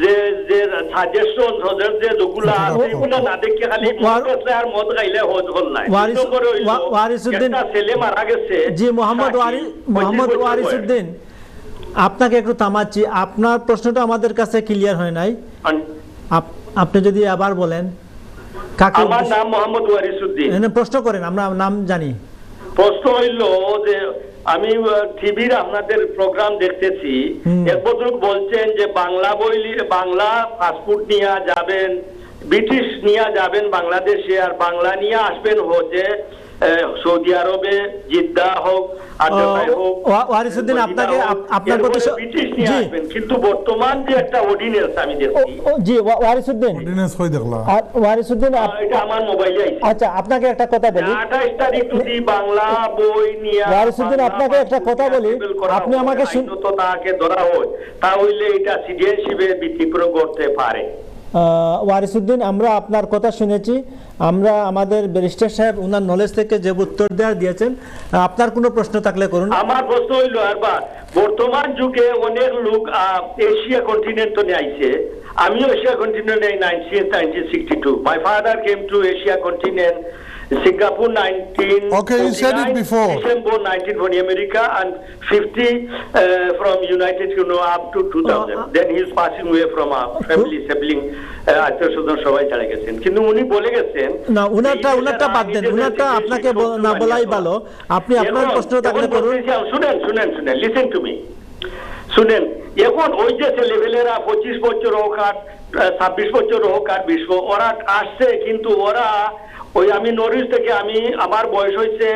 যে যে সাজেশন, হজর যে যেগুলা আছে এগুলো না দেখে খালি মদ বেচলে আর মদ খাইলে হজ হল নাই। ওয়ারিসউদ্দিন ছেলে মারা গেছে। জি মোহাম্মদ ওয়ারিসউদ্দিন, আপনাকে একটু থামাচ্ছি, আপনার প্রশ্নটা আমাদের কাছে ক্লিয়ার হয় নাই, আপনি যদি আবার বলেন। আমার নাম মোহাম্মদ ওয়ারিসউদ্দিন। প্রশ্ন করেন, আমরা নাম জানি। প্রশ্ন হইল যে আমি টিভির আপনাদের প্রোগ্রাম দেখতেছি, এক ভদ্রলোক বলছেন যে বাংলা বই বাংলা পাসপোর্ট নিয়ে যাবেন, ব্রিটিশ নিয়ে যাবেন বাংলাদেশে, আর বাংলা নিয়ে আসবেন হজে সৌদি আরবে, জিদ্দা হোক, আজমাই হোক। ওয়ারিসউদ্দিন, আপনাকে আপনার কথা ব্রিটিশ নিয়ে আসবেন, কিন্তু বর্তমান যে একটা অর্ডিন্যান্স আমি দেখছি। জি ওয়ারিসউদ্দিন, অর্ডিন্যান্স কই দেখলা? ওয়ারিসউদ্দিন, এটা আমার মোবাইলে আইছে। আচ্ছা, আপনাকে একটা কথা বলি। 28 তারিখ যদি বাংলা বই নিয়ে ওয়ারিসউদ্দিন, আপনাকে একটা কথা বলি, আপনি আমাকে তো তাকে ধরা হয়, তাহলে এটা সিটিজেনশিপে ব্যতিক্রম করতে পারে। ওয়ারিসউদ্দিন, আমরা আপনার কথা শুনেছি, আমরা আমাদের ব্যারিস্টার সাহেব ওনার নলেজ থেকে যে উত্তর দেওয়ার দিয়েছেন, আপনার কোনো প্রশ্ন থাকলে করুন। আমার প্রশ্ন হইল, বর্তমান যুগে অনেক লোক এশিয়া কন্টিনেন্ট নিয়ে আইছে, আমিও এশিয়া কন্টিনেন্ট এই 1962. My father came to Asia continent, Singapore 19. Okay, you said it before. December 19 from America, and 50 from United Kingdom up to 2000. Then he is passing away from a family sibling. আত্মীয়-স্বজন সবাই চলে গেছেন, কিন্তু উনি বলে গেছেন না, উনারটা বাদ দেন, উনারটা আপনাকে না বলাই ভালো। আপনি আপনার প্রশ্ন থাকলে করুন। শুনেন, লিসেন টু মি, শুনেন। এখন ওই যে লেভেলেরা 25 বছর হোক আর 26 বছর হোক আর 20, ওরা আসছে, কিন্তু ওরা ওই আমি নরিশ থেকে আমার বয়স হয়েছে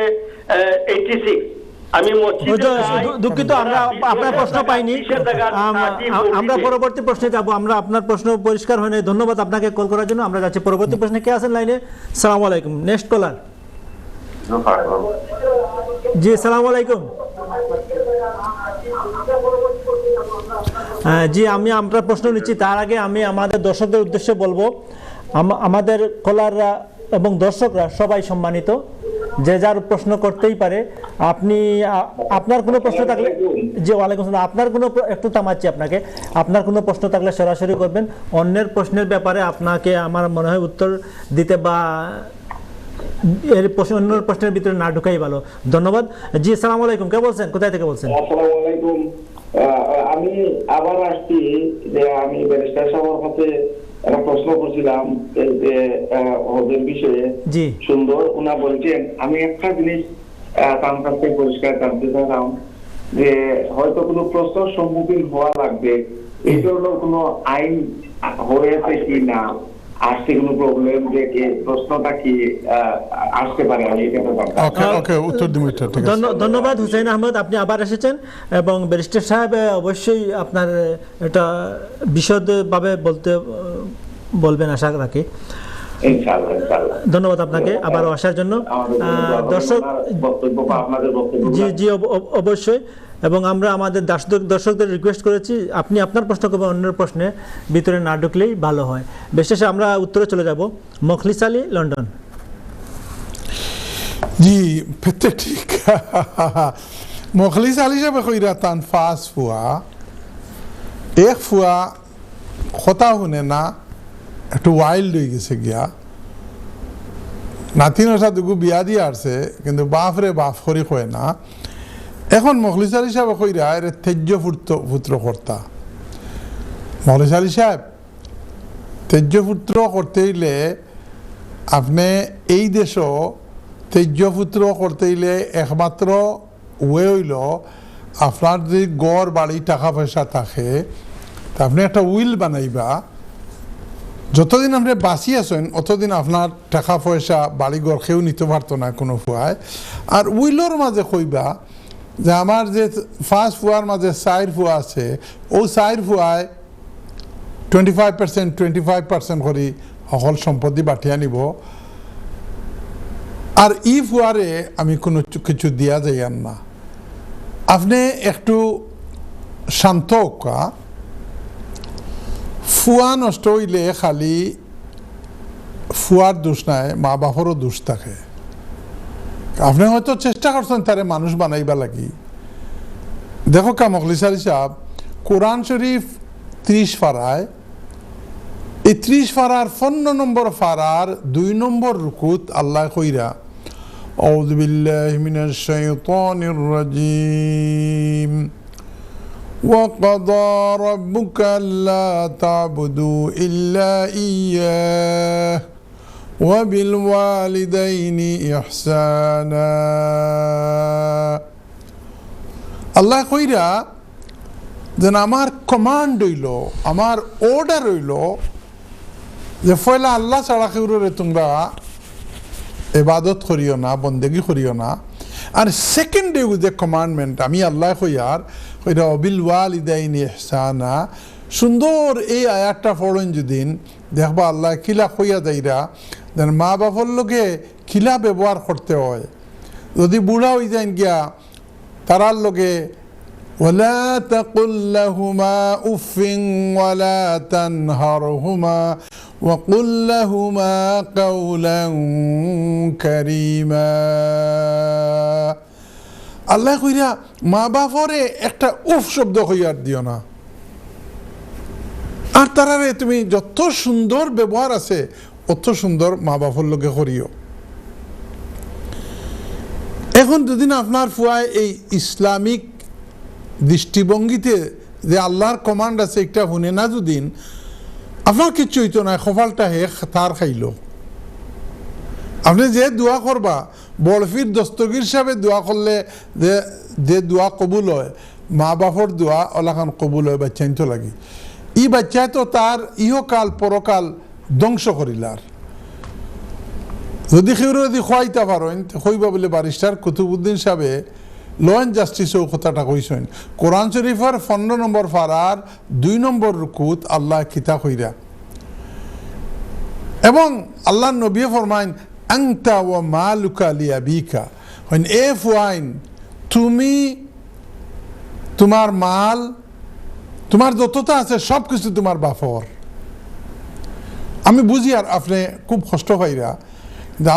86, আমি দুঃখিত, আমরা আপনার প্রশ্ন পাইনি, আমরা পরবর্তী প্রশ্নে যাব। আমরা আপনার প্রশ্ন পরিষ্কার হয় নাই, ধন্যবাদ আপনাকে কল করার জন্য। আমরা যাচ্ছি পরবর্তী প্রশ্নে। কে আছেন লাইনে? সালাম আলাইকুম, নেক্সট কলার। জি সালাম আলাইকুম। জি, আমি আপনার প্রশ্ন নিচ্ছি। তার আগে আমি আমাদের দর্শকদের উদ্দেশ্যে বলবো, আমাদের কলাররা এবং দর্শকরা সবাই সম্মানিত, যে যার প্রশ্ন করতেই পারে। আপনার কোনো প্রশ্ন থাকলে, জি ওয়ালাইকুম আসসালাম, আপনার কোনো, একটু থামাচ্ছি আপনাকে, আপনার কোনো প্রশ্ন থাকলে সরাসরি করবেন। অন্যের প্রশ্নের ব্যাপারে আপনাকে আমার মনে হয় উত্তর দিতে বা এর অন্য প্রশ্নের ভিতরে না ঢুকাই ভালো। ধন্যবাদ। জি আসসালামু আলাইকুম, কে বলছেন, কোথায় থেকে বলছেন? আসসালামু আলাইকুম, আমি আবার আসছি যে আমি ব্যারিস্টার সাহেবের কাছে একটা প্রশ্ন করছিলাম যে হজের বিষয়ে। জি সুন্দর, উনা বলছেন, আমি একটা জিনিস তার কাছ থেকে পরিষ্কার জানতে চাইলাম যে হয়তো কোনো প্রশ্নের সম্মুখীন হওয়া লাগবে, এই ধরনের কোনো আইন হয়েছে কি না, আসছে কোনো প্রবলেম, যে প্রশ্নটা কি আসতে পারে, আমি এটা ওকে উত্তর দিব। ধন্যবাদ হুসাইন আহমেদ, আপনি আবার এসেছেন, এবং ব্যারিস্টার সাহেব অবশ্যই আপনার এটা বিশদভাবে বলবেন আশা রাখি। ধন্যবাদ আপনাকে আবার আসার জন্য। দর্শক, জি জি অবশ্যই, এবং আমরা আমাদের দর্শকদের রিকোয়েস্ট করেছি আপনি আপনার প্রশ্ন করবেন, অন্যের প্রশ্নে ভিতরে না ঢুকলেই ভালো হয়। বিশেষে আমরা উত্তরে চলে যাব। মখলিস আলী, লন্ডন। জি ঠিক, মখলিস আলী সাহেব কইরা তান ফাস ফুয়া এক ফুয়া কথা শুনে না, একটু ওয়াইল্ড হয়ে গেছে গিয়া, নাতিনের সাথে বিয়া দিয়ে আসছে, কিন্তু বাপ রে বাপ করি কয় না। এখন মখলিস আলী সাহেব কইরা এর তেজ্য পুত্র কর্তা। মখলিস আলী সাহেব তেজ্য পুত্র করতে হইলে আপনি এই দেশও তেজ্যপুত্র করতে হইলে একমাত্র ওয়ে হইল আপনার যদি গড় বাড়ি টাকা পয়সা থাকে তা আপনি একটা উইল বানাইবা, যতদিন আপনি বাঁচি আছেন অতদিন আপনার টাকা পয়সা বাড়ি ঘর কেউ নিতে পারতো না কোনো ফুয়ায়। আর উইলর মাঝে কইবা যে আমার যে 5 ফুয়ার মাঝে 4 ফুয়া আছে, ও 4 ফুয়ায় 25% করে সকল সম্পত্তি বাটিয়া নিব, আর ই ফুয়ারে আমি কোনো কিছু দিয়া যাইয়ান না। আপনি একটু শান্ত হোকা। ফুয়া নষ্ট হইলে খালি ফুয়ার দোষ নাই, মা বাপরও দোষ থাকে। আপনি হয়তো চেষ্টা করছেন তারে মানুষ বানাইবা লাগি। দেখো কামকলিসার হিসাব কোরআন শরীফ 30 পারায়, এই 30 পারার 15 নম্বর পারার 2 নম্বর রুকুত আল্লাহ কইরা আউযু বিল্লাহি মিনাশ শাইতানির রাজিম وَقَضَى رَبُّكَ أَلَّا تَعْبُدُوا إِلَّا إِيَّاهُ وَبِالْوَالِدَيْنِ إِحْسَانًا। আল্লাহ কইরা যেন আমার কমান্ড হইল, আমার অর্ডার হইল যে ফয়লা আল্লাহ ছাড়া কেউরে তোমরা ইবাদত করিও না, বন্দেগি করিও না। আর সেকেন্ড ডে যে কমান্ডমেন্ট আমি আল্লাহ কইয়ার কইরা বিল ওয়ালিদাইনি ইহসানা, সুন্দর এই আয়াতটা পড়েন যেদিন দেখবা আল্লাহ কিলা কইয়া যাইরা যেন মা বাপর লোকে কিলা ব্যবহার করতে হয়। যদি বুড়া হয়ে যান গিয়া তারার লোকে ولا تقل لهما أف ولا تنهرهما وقل لهما قولا كريما। আল্লাহ কইরা মা বাপরে একটা উফ শব্দ কইয়ার দিও না, আর তারারে তুমি যত সুন্দর ব্যবহার আছে অত সুন্দর মা বাপর লোকে করিও। এখন দুদিন আপনার ফুয়ায় এই ইসলামিক দৃষ্টিভঙ্গিতে যে আল্লাহর কমান্ড আছে একটা শুনে না, যদিন আপনার কিচ্ছু হইতো না, কপালটা হে তার খাইল। আপনি যে দোয়া করবা বরফির দস্তগীর হিসাবে দোয়া করলে যে দোয়া কবুল হয়, মা বাপর দোয়া ওলাখান কবুল হয় বাচ্চাইন তো লাগি। ই বাচ্চায় তো তার ইহকাল পরকাল ধ্বংস করিলার। যদি কেউ যদি খোয়াইতে পারেন কইবা বলে ব্যারিস্টার কুতুবুদ্দিন সাহেবে ল অ্যান্ড জাস্টিসেও কথাটা কইছেন। কোরআন শরীফের 15 নম্বর পারার 2 নম্বর রুকুত আল্লাহ কিতা কইরা, এবং আল্লাহ নবী ফরমাইন আনতা ওয়া মালুকা লিআবিকা, হইন এ ফুয়াইন তুমি তোমার মাল তোমার যতটা আছে সব কিছু তোমার বাপর। আমি বুঝি আর আপনি খুব কষ্ট পাইরা,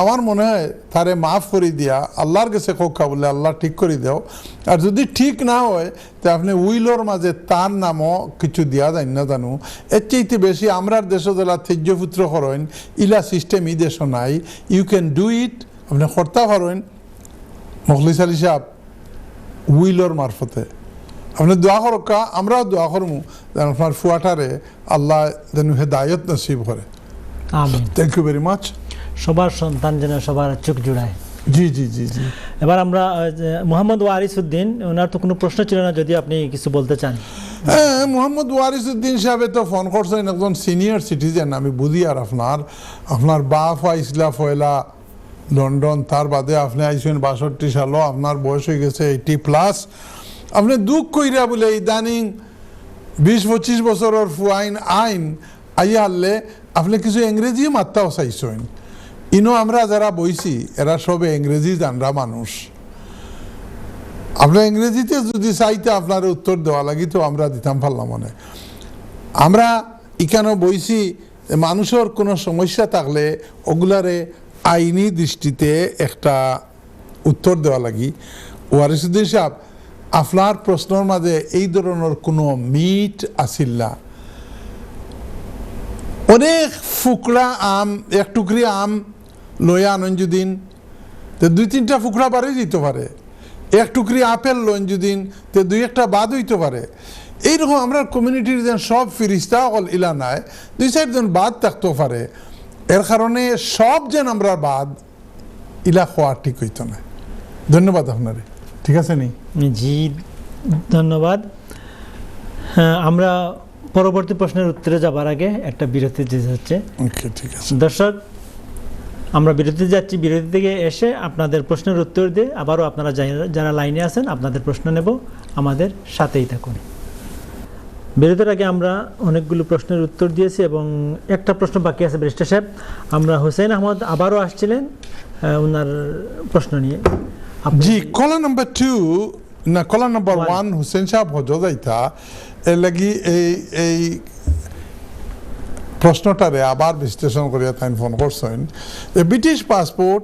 আমার মনে হয় তারে মাফ করে দিয়া আল্লাহর কাছে কোকা বলে আল্লাহ ঠিক করে দাও। আর যদি ঠিক না হয় তো আপনি উইলর মাঝে তার নামও কিছু দিয়া যায় না জানো। এর চাইতে বেশি আমরা দেশ জেলা তেজ্যপুত্র করেন ইলা সিস্টেম ই দেশ নাই। ইউ ক্যান ডু ইট, আপনি করতে পারেন মখলিস আলী সাহেব উইলর মারফতে। আপনি দোয়া করকা, আমরাও দোয়া করবো যেন আপনার ফুয়াটারে আল্লাহ যেন হেদায়ত নসিব করে। আমিন। Thank you very much. সবার সন্তান যেন সবার চোখ জুড়ায়। জি জি জি জি। এবার আমরা মোহাম্মদ ওয়ারিসউদ্দিন, ওনার তো কোনো প্রশ্ন ছিল না, যদি আপনি কিছু বলতে চান। হ্যাঁ, মোহাম্মদ ওয়ারিসউদ্দিন সাহেব তো ফোন করছেন, একজন সিনিয়র সিটিজেন। আমি বুঝি আর আপনার বাপ আইসলা ফয়লা লন্ডন, তার বাদে আপনি আইসেন 62 সালও, আপনার বয়স হয়ে গেছে 80+। আপনি দুঃখ কইরা বলে ইদানিং 20-25 বছরের আইন আইয়া আনলে আপনি কিছু ইংরেজি মাত্রাও চাইছেন। ইনো আমরা যারা বইছি এরা সবে ইংরেজি জানরা মানুষ। আপনার ইংরেজিতে যদি চাইতে আপনার উত্তর দেওয়া লাগি তো আমরা দিতাম পারলাম মনে। আমরা এখানে বইছি মানুষের কোনো সমস্যা থাকলে ওগুলারে আইনি দৃষ্টিতে একটা উত্তর দেওয়া লাগি। ওয়ারিসউদ্দিন সাহেব, আপনার প্রশ্নের মাঝে এই ধরনের কোনো মিট আসিল না। অনেক ফুকড়া আম, এক টুকরি আম লইয়া আনন যদিন তো 2-3টা ফুকড়া বাড়ি দিতে পারে। এক টুকরি আপেল লইন যদিন তো 2-1টা বাদ হইতে পারে। এইরকম আমরা কমিউনিটির যেন সব ফিরিস্তা অকল ইলা নাই, 2-4 জন বাদ থাকতেও পারে। এর কারণে সব যেন আমরা বাদ ইলা হওয়া ঠিক হইতো না। ধন্যবাদ আপনারে, ঠিক আছে নি? জি ধন্যবাদ। হ্যাঁ, আমরা পরবর্তী প্রশ্নের উত্তরে যাবার আগে একটা বিরতি দিতে হচ্ছে। ওকে, ঠিক আছে দর্শক, আমরা বিরতি যাচ্ছি। বিরতি থেকে এসে আপনাদের প্রশ্নের উত্তর দিয়ে আবারও আপনারা যারা লাইনে আছেন আপনাদের প্রশ্ন নেব, আমাদের সাথেই থাকুন। বিরতির আগে আমরা অনেকগুলো প্রশ্নের উত্তর দিয়েছি এবং একটা প্রশ্ন বাকি আছে ব্যারিস্টার সাহেব। আমরা হোসেন আহমদ আবারও আসছিলেন ওনার প্রশ্ন নিয়ে। জি, কলা নাম্বার 2 না কলা নাম্বার 1 হোসেন সাহেব হজদাইতা এর লাগি এই প্রশ্নটারে আবার বিশ্লেষণ করিয়া তাই ফোন করছেন। ব্রিটিশ পাসপোর্ট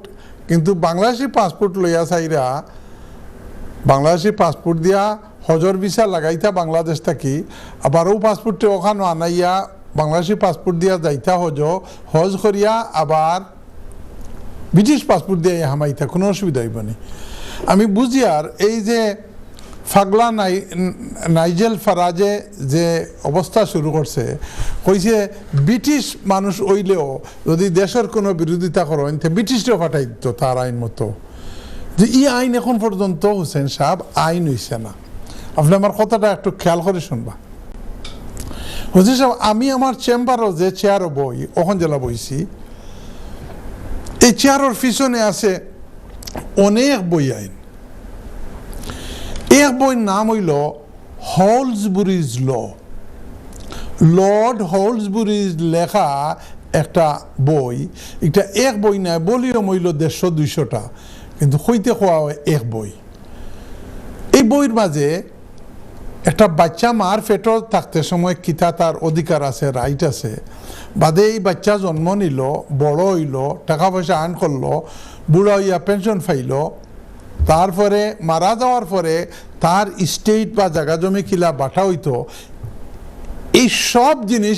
কিন্তু বাংলাদেশি পাসপোর্ট লইয়া চাইরা বাংলাদেশি পাসপোর্ট দিয়া হজর ভিসা লাগাইতা বাংলাদেশ থাকি, আবার ও পাসপোর্টে ওখানে আনাইয়া বাংলাদেশি পাসপোর্ট দিয়া যাইতা হজ করিয়া আবার ব্রিটিশ পাসপোর্ট দিয়ে হামাইতা, কোনো অসুবিধা হইব না। আমি বুঝি আর এই যে ফাগলা নাইজেল ফারাজে যে অবস্থা শুরু করছে, কইছে ব্রিটিশ মানুষ হইলেও যদি দেশের কোনো বিরোধিতা করেন তো ব্রিটিশরাও ফাটাই দিত তার আইন মতো। যে এই আইন এখন পর্যন্ত হোসেন সাহেব আইন হইছে না। আপনি আমার কথাটা একটু খেয়াল করে শুনবা। হোসেন সাহেব, আমি আমার চেম্বারও যে চেয়ারও বই ওখান জেলা বইছি, এই চেয়ারের পিছনে আছে অনেক বই আইন। এক বইয়ের নাম হইল হলসবুরিজ ল। লর্ড হলসবুরিজ লেখা একটা বই। এটা এক বই না, বলিও মইল 150-200টা, কিন্তু হইতে খোয়া হয় এক বই। এই বইয়ের মাঝে একটা বাচ্চা মার পেটে থাকতে সময় কিতা তার অধিকার আছে, রাইট আছে, বাদে এই বাচ্চা জন্ম নিল, বড় হইল, টাকা পয়সা আর্ন করলো, বুড়া হইয়া পেনশন পাইল, তারপরে মারা যাওয়ার পরে তার স্টেট বা জায়গা জমি কিলা বাটা হইতো, এই সব জিনিস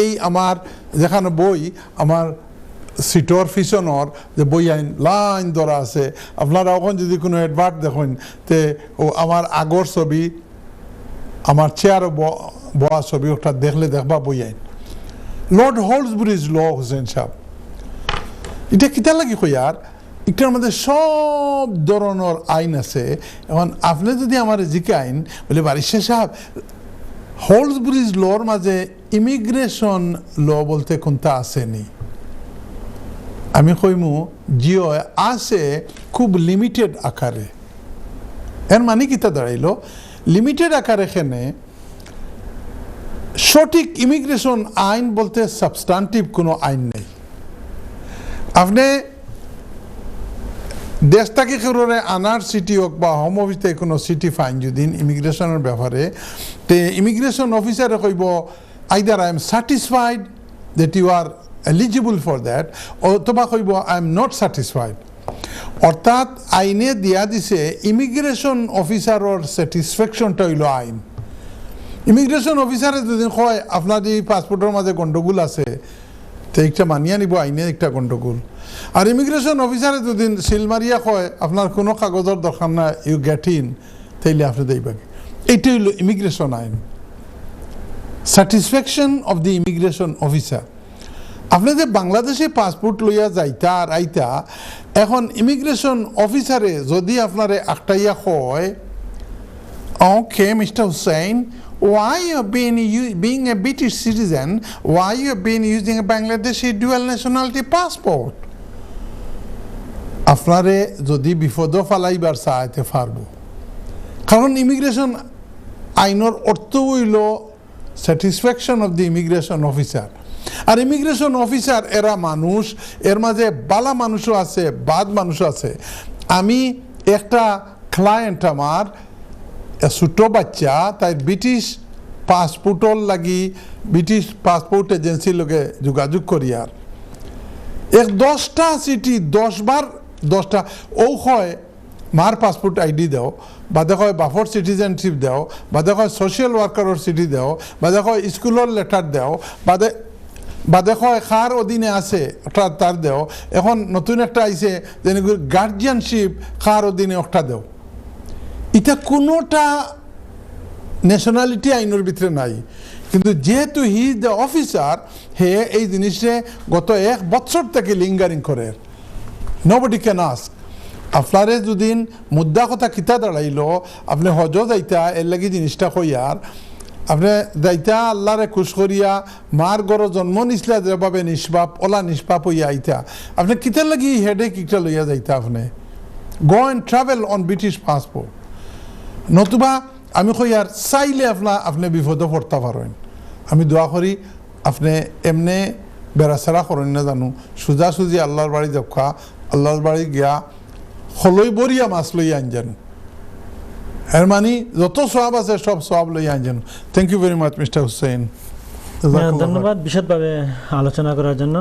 এই আমার যেখানে বই আমার সিটর ফিশনর যে বই আইন লাইন ধরা আছে। আপনারা এখন যদি কোনো অ্যাডভার্ট দেখেন তে ও আমার আগর ছবি, আমার চেয়ার বয়া ছবি ওটা দেখলে দেখবা বই আইন লর্ড হলসবুরিজ ল। হোসেন সাহেব, এটা কিতা লাগি কইয়ার, এটার মধ্যে সব ধরনের আইন আছে। এখন আপনি যদি আমার জিকে আইন বলে বারিশা সাহেব হলসবুরিজ লর মাঝে ইমিগ্রেশন ল বলতে কোনটা আসেনি, আমি কইমু জিও আছে খুব লিমিটেড আকারে। এর মানে কিতা দাঁড়াইল, লিমিটেড আকারে এখানে সঠিক ইমিগ্রেশন আইন বলতে সাবস্টান্টিভ কোনো আইন নেই। আপনি দেশটাকে কেউরে আনার সিটি হোক বা হোম অফিসে কোনো সিটি ফাইন যদি ইমিগ্রেশনের ব্যাপারে, তে ইমিগ্রেশন অফিসারে কইব either I am satisfied that you are eligible for that, অথবা কইব আই এম নট স্যাটিসফাইড। অর্থাৎ আইনে দিয়া দিছে ইমিগ্রেশন অফিসারের স্যাটিসফ্যাকশনটা হইল আইন। ইমিগ্রেশন অফিসারে যদি কয় আপনার এই পাসপোর্টের মাঝে গন্ডগোল আছে, তো একটা মানিয়া নিব আইনে একটা গন্ডগোল। আর ইমিগ্রেশন অফিসারে যদি সিলমারিয়া কয় আপনার কোনো কাগজের দরকার না, ইউ গেট ইন, তাইলে আপনি দেইবাকে। এইটা হইল ইমিগ্রেশন আইন, satisfaction of the immigration officer. আপনি যে বাংলাদেশে পাসপোর্ট লইয়া যাইতা আর আইতা, এখন ইমিগ্রেশন অফিসারে যদি আপনারে আটটাইয়া কয়, okay mister Hussain, why you have been being a British citizen, why you have been using a Bangladeshi dual nationality passport, আপনারে যদি বিপদ ফালাইবার চাইতে পারবো। কারণ ইমিগ্রেশন আইনের অর্থ হইল satisfaction of the immigration officer. আর ইমিগ্রেশন অফিসার এরা মানুষ, এর মাঝে বালা মানুষও আছে, বাদ মানুষও আছে। আমি একটা ক্লায়েন্ট আমার ছোট বাচ্চা তাই ব্রিটিশ পাসপোর্টর লাগি ব্রিটিশ পাসপোর্ট এজেন্সির লগে যোগাযোগ করি, আর 10টা সিটি 10 বার 10টা ও হয় মার পাসপোর্ট আইডি দাও, বা দেখো বাফর সিটিজেনশিপ দাও, বা দেখো সোশ্যাল ওয়ার্কারের সিটি দাও, বা দেখো স্কুলের লেটার দাও, বা দেখো কার অধীনে আছে তার দেও। এখন নতুন একটা আইছে যেন গার্জিয়ানশিপ কার অধীনে একটা দেও। এটা কোনোটা ন্যাশনালিটি আইনের ভিতরে নাই, কিন্তু যেহেতু হি ইজ দ্য অফিসার, হে এই জিনিসে গত 1 বছর থেকে লিঙ্গারিং করে। Nobody can ask. আপনারে যদিন মুদ্রা কথা কিতা দাঁড়াইল, আপনি হজ যাইতা এর লাগি জিনিসটা কইয়ার, আপনি যাইতা আল্লাহরে খুশ করিয়া মার গড় জন্ম নিসলা যেভাবে নিষ্পাপ ওলা নিষ্পাপ হইয়া আইতা, আপনি কিতার লাগি হেডেক একটা লইয়া যাইতা? আপনি go and travel on British passport. নতুবা আমি কইয়ার চাইলে আপনি বিপদে পড়তে পারেন। আমি দোয়া করি আপনি এমনি বেড়াচেরা করেন না জানো, সোজাসুজি আল্লাহর বাড়ি দেখা, আল্লাহর বাড়ি গিয়া হলই বরিয়া মাছ লইয়া আন জানো, এর মানে যত সওয়াব আছে সব সওয়াব লইয়া আন জানো। Thank you very much mister Hussain. ধন্যবাদ বিশদভাবে আলোচনা করার জন্য।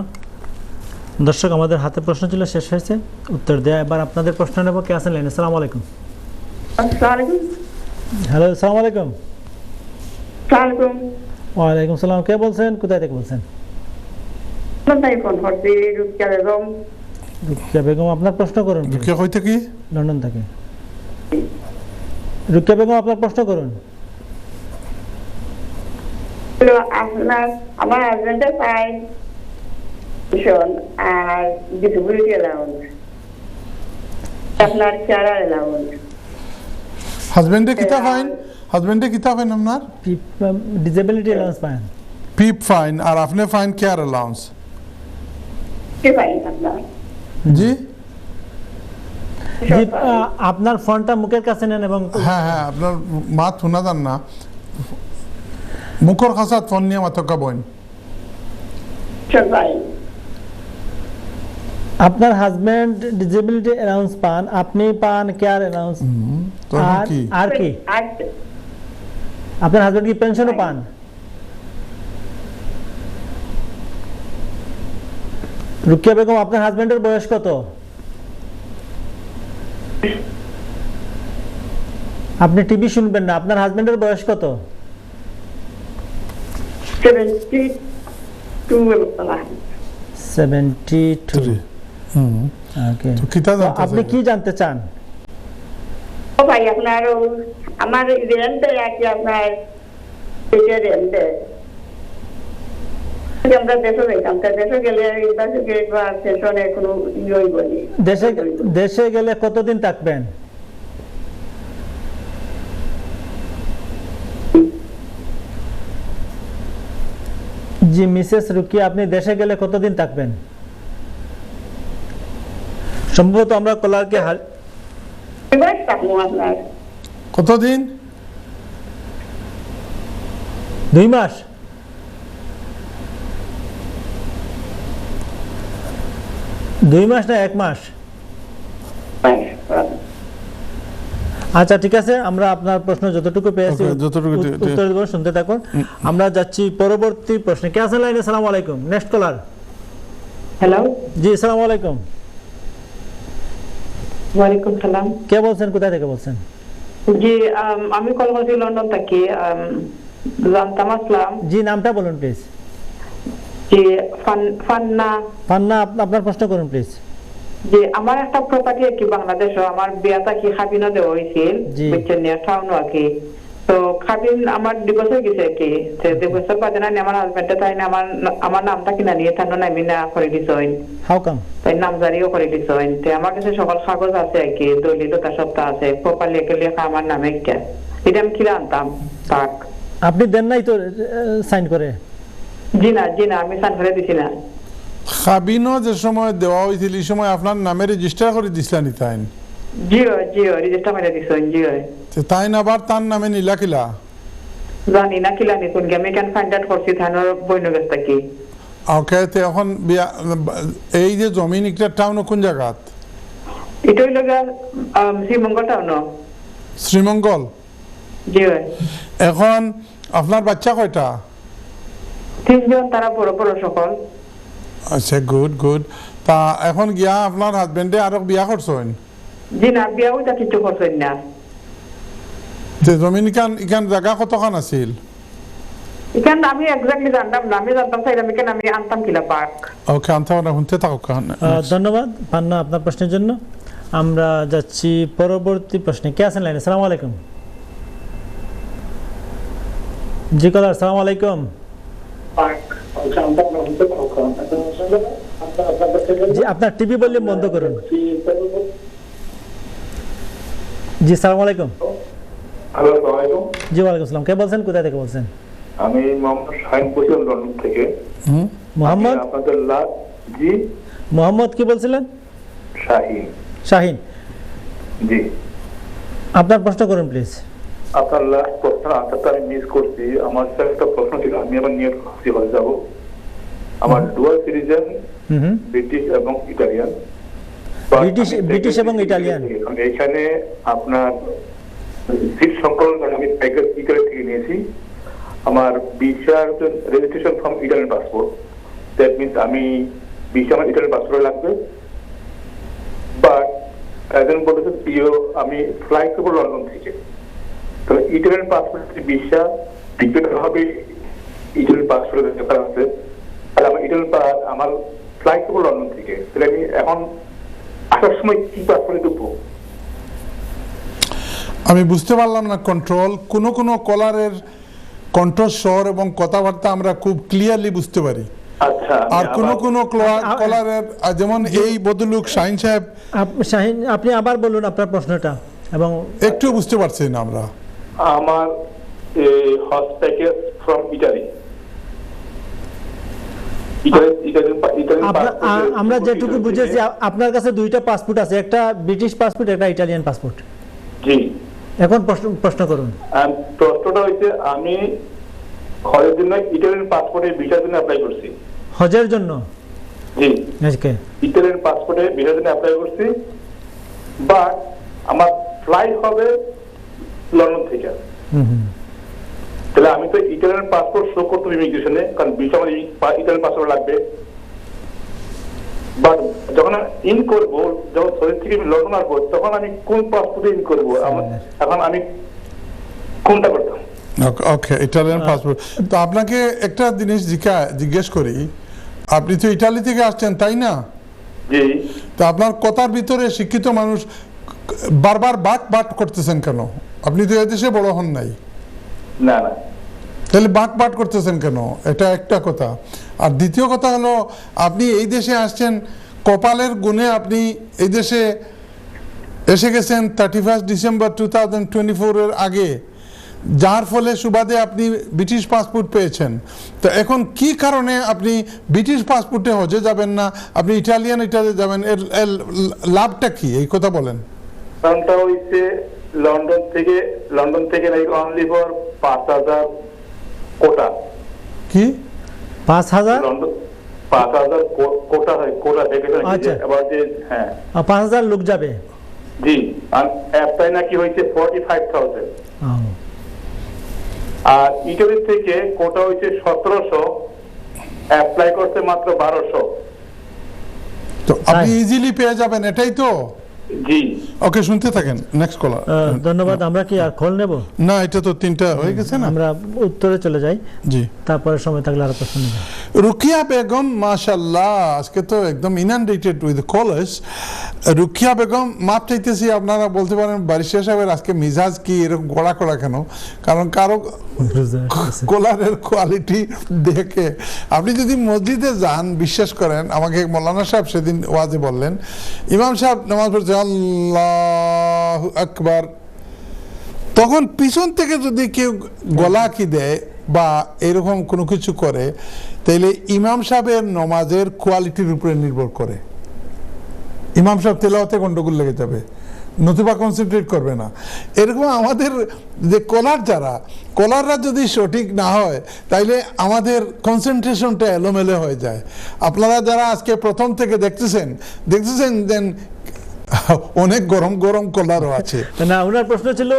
দর্শক, আমাদের হাতে প্রশ্ন ছিল, শেষ হয়েছে, উত্তর দেয়া। এবার আপনাদের প্রশ্ন নেব। কে আছেন লাইনে? আসসালামু আলাইকুম। হ্যালো, আসসালামু আলাইকুম। ওয়ালাইকুম সালাম। কে বলছেন? কোথায় থেকে বলছেন? রুকিয়া বেগম, আপনার প্রশ্ন করুন। রুকিয়া কই থেকে? লন্ডন থেকে। রুকিয়া বেগম, আপনার প্রশ্ন করুন। আমার হাজবেন্ডের পায় আর ডিসেবিলিটি অ্যালাউন্স, আপনার চেয়ারার অ্যালাউন্স। হাজবেন্ডে কিতা ফাইন? হাজবেন্ডে কিতা ফাইন আপনার? ডিসেবিলিটি অ্যালাউন্স পান। পিপ ফাইন। আর আপনি ফাইন কেয়ার অ্যালাউন্স। কি ফাইন আপনার? জি জি, আপনার ফোনটা মুখের কাছে নেন এবং হ্যাঁ হ্যাঁ, আপনার মাত শোনা যান না, মুখর কাছে ফোন নিয়ে মাথা বইন। আপনার হাজবেন্ড ডিসেবিলিটি অ্যালাউন্স পান, আপনি পান কেয়ার অ্যালাউন্স। আর কি আপনার হাজবেন্ড কি পেনশনও পান? রুকিয়া বেগম, আপনার হাজবেন্ডের বয়স কত? আপনি টিভি শুনবেন না। আপনার হাজবেন্ডের বয়স কত? 72। ওকে, আপনি কি জানতে চান? ভাই আপনার আমার রেন্ট আর কি আপনার রেন্ট আমরা দেশে যাইতাম, দেশে গেলে সেশনে কোনো ইয়ে বলি। দেশে গেলে কতদিন থাকবেন? জি মিসেস রুকিয়া, আপনি দেশে গেলে কতদিন থাকবেন? সম্ভবত আমরা কলারকে কতদিন? 2 মাস। দুই মাস না 1 মাস? আচ্ছা ঠিক আছে, আমরা আপনার প্রশ্ন যতটুকু পেয়েছি উত্তর দেব, শুনতে থাকুন। আমরা যাচ্ছি পরবর্তী প্রশ্নে। কে আছেন লাইনে? আসসালামু আলাইকুম। নেক্সট কলার। হ্যালো। জি আসসালামু আলাইকুম। ওয়ালাইকুম সালাম। কে বলছেন? কোথা থেকে বলছেন? জি আমি কল করছি লন্ডন থেকে। জানতাম আসলাম। জি নামটা বলুন প্লিজ। জি ফান্না। ফান্না, আপনার প্রশ্ন করুন প্লিজ। জি আমার একটা প্রপার্টি আর কি বাংলাদেশে, আমার বিয়াটা কি খাবিনা দেওয়া হয়েছিল বুঝছেন না, টাউন আর কি। তো খাবিন আমার ডিভোর্স হয়ে গেছে আর কি। ডিভোর্সের বাদে না আমার হাজবেন্ডে তাই না আমার নামটা কিনা নিয়ে তার নামি না করে দিছেন। How come? তাই নাম জারিও করে দিছেন। তো আমার কাছে সকল কাগজ আছে আর কি, দলিলতা সবটা আছে, প্রপারলি একে লেখা আমার নামে একটা। এটা আমি কিনে আনতাম তাক। আপনি দেন নাই তো সাইন করে? জি না আমি সাইন করে দিছি না। খাবিনো যে সময় দেওয়া হয়েছিল এই সময় আপনার নামে রেজিস্টার করে দিছিলেন তাই? জিও রেজিস্টার করে দিছেন। জিও তাই না, আবার তার নামে নিলা কিলা? জানি না কিলা নিছুন, আমি কেন ফাইন্ড আউট করছি থানার বইনগস্তা কি। ওকে, তো এখন এই যে জমিন একটা টাউন কোন জায়গাত? এটা হইল শ্রীমঙ্গল টাউন। শ্রীমঙ্গল? জি। এখন আপনার বাচ্চা কয়টা? 3 জন, তারা বড় বড় সকল। আচ্ছা, গুড। তা এখন গিয়া আপনার হাজবেন্ডে আরো বিয়া করছেন? জি না, বিয়া ওইটা কিছু করছেন না। যে জমিন ইখান জায়গা কতখান আছিল? এখান আমি এক্স্যাক্টলি জানতাম না, আমি জানতাম স্যার আমি আনতাম কিলা পার্ক। ওকে, আনতাম না, শুনতে থাকো। ধন্যবাদ পান্না আপনার প্রশ্নের জন্য। আমরা যাচ্ছি পরবর্তী প্রশ্নে। কে আছেন লাইনে? আসসালামু আলাইকুম। জি কলার, সালাম আলাইকুম। জি আপনার টিভি ভলিউম বন্ধ করুন। জি সালাম আলাইকুম। হ্যালো, আসসালামু আলাইকুম। জি ওয়ালাইকুম আসসালাম। কে বলছেন, কোথায় থেকে বলছেন? আমি মোহাম্মদ শাহিন বলছিলাম লন্ডন থেকে। মোহাম্মদ? আমি আপনাদের জি মোহাম্মদ কি বলছিলেন? শাহিন। শাহিন, জি, আপনার প্রশ্ন করুন প্লিজ। আপনার লাস্ট প্রশ্ন আনসারটা আমি মিস করছি। আমার একটা প্রশ্ন ছিল, আমি আবার নিয়োগ খুশি হয়ে যাব। আমার ডুয়াল সিটিজেন, ব্রিটিশ এবং ইটালিয়ান। ব্রিটিশ এবং ইটালিয়ান। এখানে আপনার সিট সংকলন আমি প্যাকেজ ইটালি থেকে নিয়েছি। আমার ভিসার registration from Italian passport. That means আমি ভিসা আমার ইটালিয়ান পাসপোর্ট লাগবে। বাট একজন বলেছে আমি ফ্লাইট করবো লন্ডন থেকে, তো ইটালিয়ান পাসপোর্টের ভিসা টিকিট হবে ইটালিয়ান পাসপোর্টের ব্যাপার আছে। তাহলে আমার ইটালিয়ান আমার ফ্লাইট করবো লন্ডন থেকে, তাহলে আমি এখন আসার সময় কি পাসপোর্টে ঢুকবো? আমি বুঝতে পারলাম না কন্ট্রোল। কোনো কোনো কলারের কণ্ঠস্বর এবং কথাবার্তা আমরা খুব ক্লিয়ারলি বুঝতে পারি, আচ্ছা। আর কোনো কোনো কলারের যেমন এই বদলুক শাহিন সাহেব। শাহিন, আপনি আবার বলুন আপনার প্রশ্নটা। এবং একটু বুঝতে পারছি না আমরা। আমার হজ প্যাকেজ ফ্রম ইটালি। আমরা যেটুকু বুঝেছি আপনার কাছে দুইটা পাসপোর্ট আছে, একটা ব্রিটিশ পাসপোর্ট, একটা ইটালিয়ান পাসপোর্ট। জি, এখন প্রশ্ন করুন। প্রশ্নটা হচ্ছে আমি হজের জন্য ইটালিয়ান পাসপোর্টের ভিসার জন্য অ্যাপ্লাই করছি। হজের জন্য? জি, আজকে ইটালিয়ান পাসপোর্টের ভিসার জন্য অ্যাপ্লাই করছি, বাট আমার ফ্লাইট হবে লন্ডন থেকে। তাহলে আমি তো ইটালিয়ান পাসপোর্ট শো করতে হবে ইমিগ্রেশনে, কারণ ভিসা আমার ইটালিয়ান পাসপোর্ট লাগবে। বাট যখন ইন করবো, যখন শরীর থেকে আমি লন্ডন আসবো, তখন আমি কোন পাসপোর্টে ইন করবো? এখন আমি কোনটা করতাম? ওকে, ইটালিয়ান পাসপোর্ট। তো আপনাকে একটা জিনিস জিজ্ঞেস করি, আপনি তো ইটালি থেকে আসছেন তাই না? জি। তো আপনার কথার ভিতরে শিক্ষিত মানুষ বারবার বাট করতেছেন কেন? আপনি তো এদেশে বড় হন নাই। না না, তাহলে বাট করতেছেন কেন? এটা একটা কথা। আর দ্বিতীয় কথা হলো, আপনি এই দেশে আসছেন কপালের গুণে, আপনি এই দেশে এসে গেছেন 31 ডিসেম্বর 2024 আগে, যার ফলে সুবাদে আপনি ব্রিটিশ পাসপোর্ট পেয়েছেন। তো এখন কি কারণে আপনি ব্রিটিশ পাসপোর্টে হজে যাবেন না, আপনি ইটালিতে যাবেন? এর লাভটা কি, এই কথা বলেন। কারণটা হচ্ছে লন্ডন থেকে নাকি অনলি ফর 5,000 কোটা। কি 5,000? 5,000 কোটা হয়, কোটা দেখেছেন? আচ্ছা, হ্যাঁ, 5,000 লোক যাবে। জি, আর অ্যাপ্লাই নাকি হয়েছে 45,000। আর ইটালি থেকে কোটা হয়েছে 1700, অ্যাপ্লাই করতে মাত্র 1200। তো আপনি ইজিলি পেয়ে যাবেন, এটাই তো? জি। ওকে, শুনতে থাকেন। নেক্সট কলার। ধন্যবাদ। আমরা কি আর খোল নেব? না, এটা তো 3টা হয়ে গেছে না? আমরা উত্তরে চলে যাই। জি, তারপরে সময় থাকলে আরো প্রশ্ন নেব। রুকিয়া বেগম, মাশাআল্লাহ, আজকে তো একদম ইনান্ডেটেড উইথ কলার্স। রুকিয়া বেগম, মাপ চাইতেছি, আপনারা বলতে পারেন বারিশা সাহেবের আজকে মিজাজ কি এরকম গড়া করা কেন? কারণ কারো কলারের কোয়ালিটি দেখে আপনি যদি মসজিদে যান, বিশ্বাস করেন, আমাকে মৌলানা সাহেব সেদিন ওয়াজে বললেন, ইমাম সাহেব নামাজ পড়ছে আল্লাহু আকবার, তখন পিছন থেকে যদি কেউ গলা কি দেয় বা এরকম কোনো কিছু করে, তাইলে ইমাম সাহেবের নমাজের কোয়ালিটির উপরে নির্ভর করে। ইমাম সাহেব তেলাওয়াতে গন্ডগোল লেগে যাবে, নতুবা কনসেন্ট্রেট করবে না। এরকম আমাদের যে কলাররা যদি সঠিক না হয়, তাইলে আমাদের কনসেন্ট্রেশনটা এলোমেলো হয়ে যায়। আপনারা যারা আজকে প্রথম থেকে দেখতেছেন দেন অনেক গরম গরম কলারও আছে না। ওনার প্রশ্ন ছিল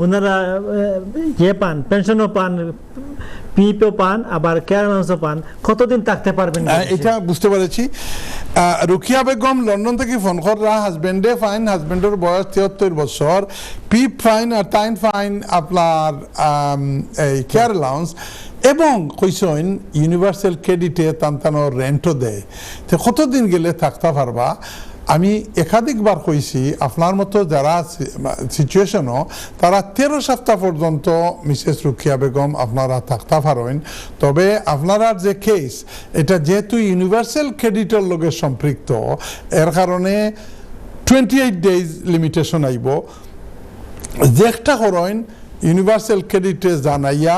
ওনারা পান, পেনশনও পান, পিপও পান, আবার কেয়ারম্যান্সও পান, কতদিন থাকতে পারবেন? এটা বুঝতে পেরেছি। রুকিয়া বেগম লন্ডন থেকে ফোন করা, হাজবেন্ডে ফাইন, হাজবেন্ডের বয়স 73 বছর, পিপ ফাইন আর টাইম ফাইন, আপনার এই কেয়ার অ্যালাউন্স, এবং কইসইন ইউনিভার্সাল ক্রেডিটে টানটানো রেন্টও দেয়। তো কতদিন গেলে থাকতে পারবা? আমি একাধিকবার কইছি আপনার মতো যারা সিচুয়েশনও তারা 13 সপ্তাহ পর্যন্ত মিসেস রুকিয়া বেগম আপনারা থাকতে পারেন। তবে আপনারা যে কেস এটা যেহেতু ইউনিভার্সাল ক্রেডিটের লগে সম্পৃক্ত এর কারণে 28 ডেজ লিমিটেশন আইব। যেটা করেন ইউনিভার্সাল ক্রেডিটে জানাইয়া,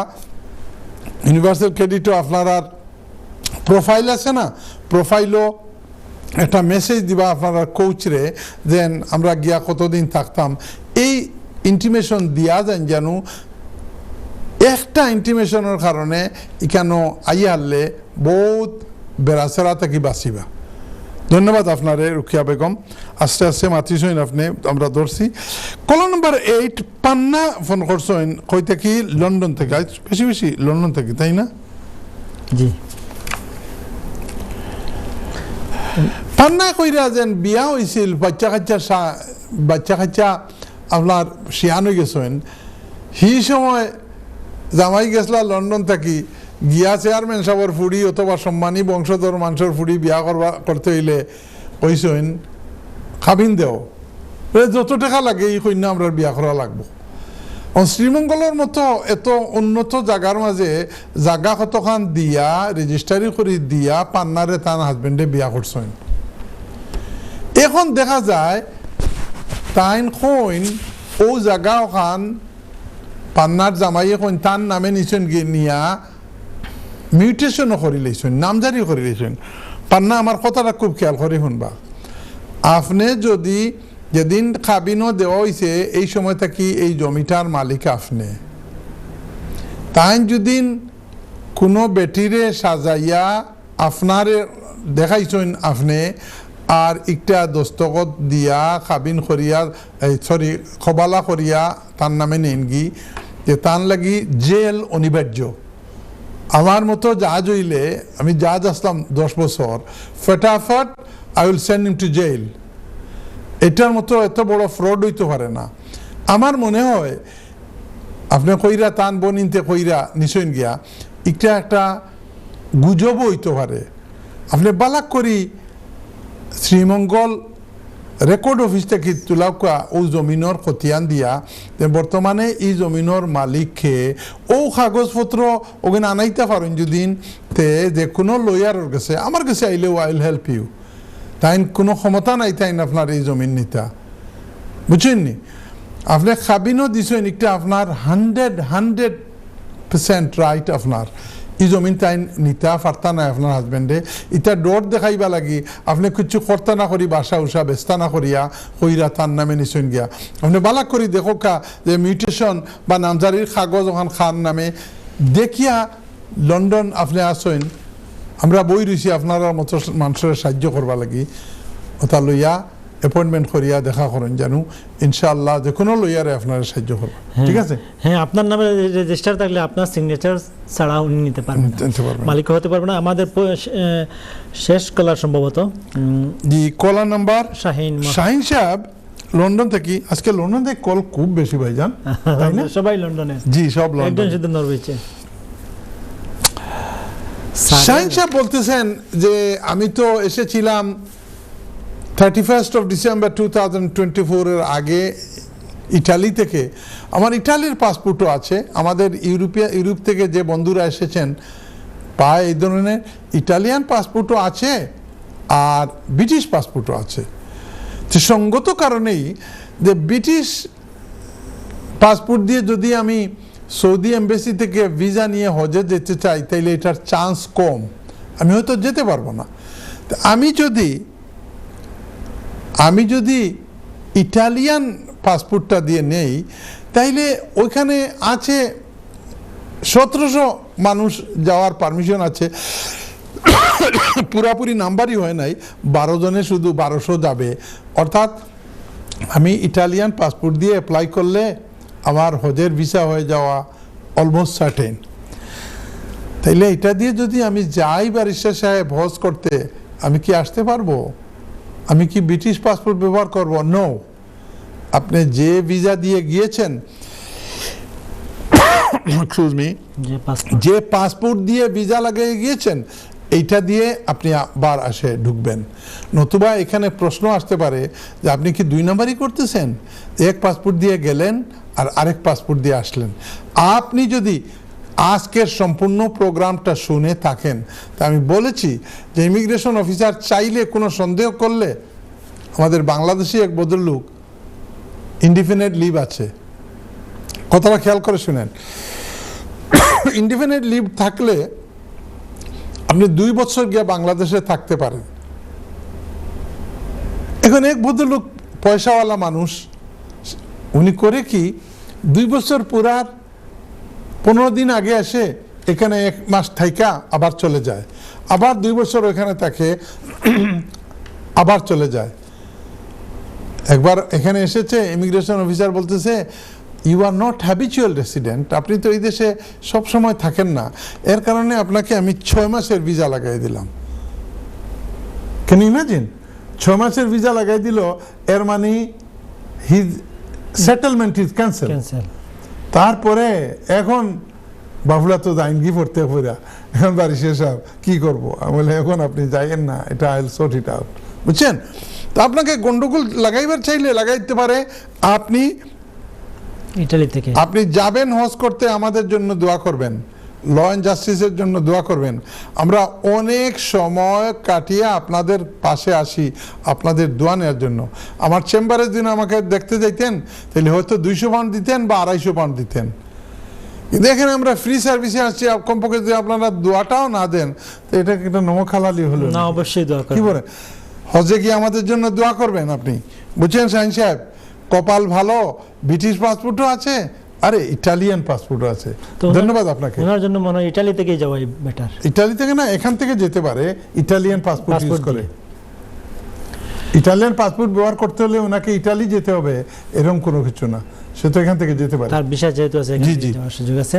ইউনিভার্সাল ক্রেডিটও আপনারা প্রোফাইল আছে না, প্রোফাইলও একটা মেসেজ দিবা আপনারা কোচরে দেন আমরা গিয়া কতদিন থাকতাম, এই ইন্টিমেশন দিয়া যান যেন একটা ইন্টিমেশনের কারণে এখানে আইয়ালে বহুত বেড়াচেরা থাকি বাঁচিবা। ধন্যবাদ আপনারে রুকিয়া বেগম, আস্তে আস্তে মাতিছেন আপনি, আমরা ধরছি। কল নম্বর 8 পান্না ফোন করছেন কই থেকে, লন্ডন থেকে, বেশি বেশি লন্ডন থেকে, তাই না? জি। পান্না কইরা যেন বিয়া হয়েছিল, বাচ্চা কাচ্চা আপনার শিয়ান হয়ে গেছেন, সেই সময় জামাই গেছলা লন্ডন থাকি গিয়া চেয়ারম্যান সাহেবের ফুড়ি অথবা সম্মানী বংশধর মানুষের ফুড়ি বিয়া করতে হইলে কইছেন খাবিন দেও, যত টাকা লাগে এই কন্যা আমরা বিয়া করা লাগবো। শ্রীমঙ্গলের মতো এত উন্নত জায়গার মাঝে জায়গা কতখান দিয়া রেজিস্ট্রারি করে দিয়া পান্নারে তার হাজবেন্ডে বিয়া করছেন। এখন দেখা যায় তাইন কইন ও জায়গা ওখান পান্নার জামাইয়ে কইন তার নামে নিছেন গিয়ে নিয়া মিউটেশনও করে লইছেন, নামজারি করে লইছেন। পান্না আমার কথাটা খুব খেয়াল করে শুনবা, আপনি যদি যেদিন খাবিনও দেওয়া হয়েছে এই সময় থাকি এই জমিটার মালিক আপনি, তাই যদি কোনো বেটিরে সাজাইয়া আপনারে দেখাইছেন আপনি আর একটা দস্তখত দিয়া খাবিন করিয়া খবালা করিয়া তার নামে নেনগি, যে তার লাগি জেল অনিবার্য। আমার মতো জাহাজ হইলে, আমি জাহাজ আসলাম 10 বছর, ফটাফট I will send him to jail. এটার মতো এত বড় ফ্রড হইতে পারে না। আমার মনে হয় আপনি কইরা তান বনিনতে কইরা নিশ্চয় গিয়া এটা একটা গুজব হইতে পারে। আপনি বালাক করি শ্রীমঙ্গল রেকর্ড অফিস থেকে তুলাকা ও জমিনের খতিয়ান দিয়া বর্তমানে এই জমিনের মালিককে ও কাগজপত্র ওখানে আনাইতে পারেন যদি তে যে কোনো লয়ারের কাছে, আমার কাছে আইলেও আই উইল হেল্প ইউ। তাই কোনো ক্ষমতা নাই তাই আপনার এই জমিন নিতা, বুঝছেননি? আপনি খাবিনও দিছেন একটা আপনার 100% রাইট, আপনার এই জমিন তাই নিতা পারতা নাই আপনার হাজবেন্ডে। ইটা ডর দেখাইবা লাগি আপনি কিছু কর্তা না করি বাসা উষা ব্যস্তা না করিয়া কইরা তার নামে নিছেন গিয়া। আপনি বালাক করি দেখো কা যে মিউটেশন বা নামজারির কাগজ ওখান খান নামে দেখিয়া লন্ডন আপনি আসেন, আমরা বই রয়েছি আপনারা মতো মানুষের সাহায্য করবা লাগি, ওটা লইয়া অ্যাপয়েন্টমেন্ট করিয়া দেখা করেন জানু, ইনশাআল্লাহ যে কোনো লইয়ারে আপনারা সাহায্য করবা। ঠিক আছে? হ্যাঁ, আপনার নামে রেজিস্টার থাকলে আপনার সিগনেচার ছাড়া উনি নিতে পারবেন, মালিক হতে পারবে না। আমাদের শেষ কলার সম্ভবত জি, কলা নাম্বার শাহিন সাহেব লন্ডন থেকে। আজকে লন্ডন থেকে কল খুব বেশি ভাইজান, সবাই লন্ডনে। জি, সব লন্ডন, একজন শুধু নরওয়েতে। শাহিন সাহেব বলতেছেন যে আমি তো এসেছিলাম 31 ডিসেম্বর 2024 এর আগে ইটালি থেকে, আমার ইটালির পাসপোর্টও আছে। আমাদের ইউরোপ থেকে যে বন্ধুরা এসেছেন পায় এই ধরনের ইটালিয়ান পাসপোর্টও আছে আর ব্রিটিশ পাসপোর্টও আছে। তো সঙ্গত কারণেই যে ব্রিটিশ পাসপোর্ট দিয়ে যদি আমি সৌদি এম্বাসি থেকে ভিসা নিয়ে হজে যেতে চাই তাইলে এটার চান্স কম, আমি হয়তো যেতে পারবো না। আমি যদি ইটালিয়ান পাসপোর্টটা দিয়ে নেই তাইলে ওইখানে আছে 1700 মানুষ যাওয়ার পারমিশন আছে, পুরাপুরি নাম্বারই হয় নাই, 12 জনে শুধু 1200 যাবে। অর্থাৎ আমি ইটালিয়ান পাসপোর্ট দিয়ে অ্যাপ্লাই করলে আমার হজের ভিসা হয়ে যাওয়া অলমোস্ট সার্টেন। তাইলে এটা দিয়ে যদি আমি যাই ব্যারিস্টার সাহেব হজ করতে, আমি কি আসতে পারবো? আমি কি ব্রিটিশ পাসপোর্ট ব্যবহার করব? নো। আপনি যে ভিসা দিয়ে গিয়েছেন, যে পাসপোর্ট দিয়ে ভিসা লাগিয়ে গিয়েছেন, এইটা দিয়ে আপনি আবার আসে ঢুকবেন। নতুবা এখানে প্রশ্ন আসতে পারে যে আপনি কি 2 নাম্বারই করতেছেন, এক পাসপোর্ট দিয়ে গেলেন আর আরেক পাসপোর্ট দিয়ে আসলেন। আপনি যদি আজকের সম্পূর্ণ প্রোগ্রামটা শুনে থাকেন, তা আমি বলেছি যে ইমিগ্রেশন অফিসার চাইলে কোনো সন্দেহ করলে আমাদের বাংলাদেশি এক ভদ্রলোক ইনডিফিনিট লিভ আছে, কথাটা খেয়াল করে শুনেন। ইনডিফিনিট লিভ থাকলে আপনি 2 বছর গিয়ে বাংলাদেশে থাকতে পারেন। এখন এক ভদ্রলোক পয়সাওয়ালা মানুষ, উনি করে কি 2 বছর পুরার 15 দিন আগে এসে এখানে 1 মাস থাইকা আবার চলে যায়, আবার 2 বছর ওখানে থাকে, আবার চলে যায়। একবার এখানে এসেছে, ইমিগ্রেশন অফিসার বলতেছে you are not habitual resident, আপনি তো এই দেশে সব সময় থাকেন না, এর কারণে আপনাকে আমি 6 মাসের ভিসা লাগাই দিলাম। Can you imagine? 6 মাসের ভিসা লাগাই দিল, এর মানে হিজ সেটেলমেন্ট ইজ ক্যান্সেল। তারপরে এখন বাবুলা তো আইনগি পড়তে পড়া, এখন বাড়ি শেষ কি করবো, আমি বলে এখন আপনি যাইয়েন না, এটা I will sort it out, বুঝছেন? তো আপনাকে গন্ডগোল লাগাইবার চাইলে লাগাইতে পারে। আপনি ইতালি থেকে আপনি যাবেন হজ করতে, আমাদের জন্য দোয়া করবেন, ল অ্যান্ড জাস্টিসের জন্য দোয়া করবেন। আমরা অনেক সময় কাটিয়ে আপনাদের পাশে আসি আপনাদের দোয়া নেওয়ার জন্য। আমার চেম্বারের দিন আমাকে দেখতে যাইতেন, তাহলে হয়তো 200 পাউন্ড দিতেন বা 250 পাউন্ড দিতেন। কিন্তু এখানে আমরা ফ্রি সার্ভিসে আসছি, কমপক্ষে যদি আপনারা দোয়াটাও না দেন তো এটা একটা নমখালালি হলো না। অবশ্যই দোয়া কি বলে, হজে গিয়ে আমাদের জন্য দোয়া করবেন আপনি, বুঝছেন শাহিন সাহেব? কপাল ভালো, ব্রিটিশ পাসপোর্টও আছে, আরে ইটালিয়ান পাসপোর্টও আছে। ধন্যবাদ আপনাকে। ওনার জন্য মনে হয় ইটালি থেকেই যাওয়াই বেটার। ইটালি থেকে না, এখান থেকে যেতে পারে ইটালিয়ান পাসপোর্ট ইউজ করে। ইটালিয়ান পাসপোর্ট ব্যবহার করতে হলে ওনাকে ইটালি যেতে হবে এরকম কোনো কিছু না, সে তো এখান থেকে যেতে পারে, তার ভিসা যেহেতু আছে, এখান থেকে যাওয়ার সুযোগ আছে।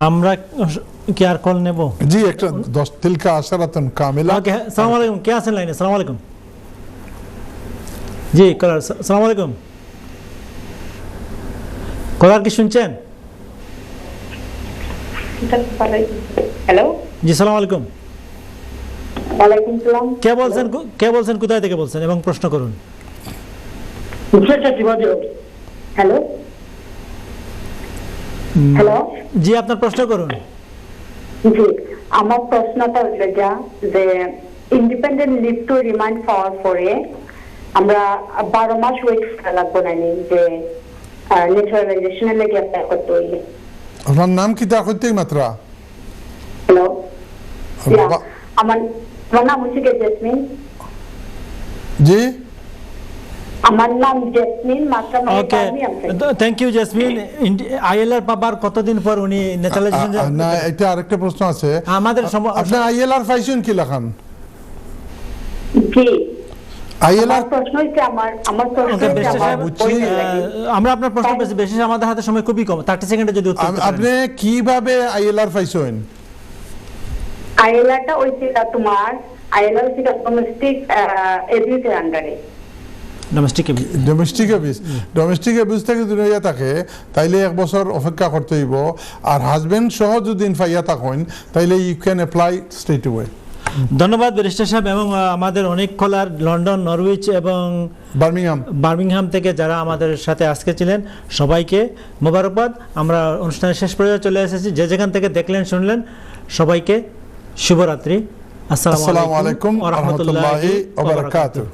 আমরা কি আর কল নেব? জি, একটা 10 তিলকা আশারাতুন কামিলা। ওকে, আসসালামু আলাইকুম, কে আছেন লাইনে? আসসালামু আলাইকুম। জি কলার, আসসালামু আলাইকুম। কলার কি শুনছেন? হ্যালো, জি আসসালামু আলাইকুম। ওয়ালাইকুম সালাম। কে বলছেন, কোথায় থেকে বলছেন এবং প্রশ্ন করুন। হ্যালো হ্যালো, জি আপনার প্রশ্ন করুন। জি, আমার প্রশ্নটা হচ্ছে যে ইন্ডিপেন্ডেন্ট লিভ টু রিমাইন্ড পাওয়ার পরে আমরা 12 মাস ওয়েট করা লাগবে না, যে ন্যাচারালাইজেশনের লেগে অ্যাপ্লাই করতে হইলে। আপনার নাম কি তা হইতে মাত্রা? হ্যালো, আমার নাম হচ্ছে জেসমিন। জি, আমার নাম জেসমিন, মাত্রা ওকে, থ্যাংক ইউ জেসমিন। আইএলআর পাবার কতদিন পর উনি ন্যাচারালাইজেশন? না, এটা আরেকটা প্রশ্ন আছে আমাদের। আপনি আইএলআর পাইছেন কি লেখান? জি, আইএলআর প্রশ্ন হচ্ছে আমার প্রশ্ন আমরা আপনার প্রশ্ন পেয়েছি, বেশি আমাদের হাতে সময় খুবই কম, 30 সেকেন্ডে যদি উত্তর দিতে পারেন। আপনি কিভাবে আইএলআর পাইছেন? আইএলআরটা হইছে তোমার আইএলআর হচ্ছে ডোমেস্টিক এবিউজের আন্ডারে। ডোমেস্টিক অ্যাবিউজ থেকে যদি হইয়া থাকে তাইলে 1 বছর অপেক্ষা করতে হইব। আর হাজবেন্ড সহ যদি ফাইয়া থাকেন তাইলে you can apply straight way. ধন্যবাদ ব্যারিস্টার সাহেব, এবং আমাদের অনেক কলার লন্ডন, নরউইচ এবং বার্মিংহাম থেকে যারা আমাদের সাথে আজকে ছিলেন, সবাইকে মোবারকবাদ। আমরা অনুষ্ঠানের শেষ পর্যায়ে চলে এসেছি। যে যেখান থেকে দেখলেন শুনলেন, সবাইকে শুভরাত্রি। আসসালামু আলাইকুম ওয়া রাহমাতুল্লাহি ওয়া বারাকাতুহু।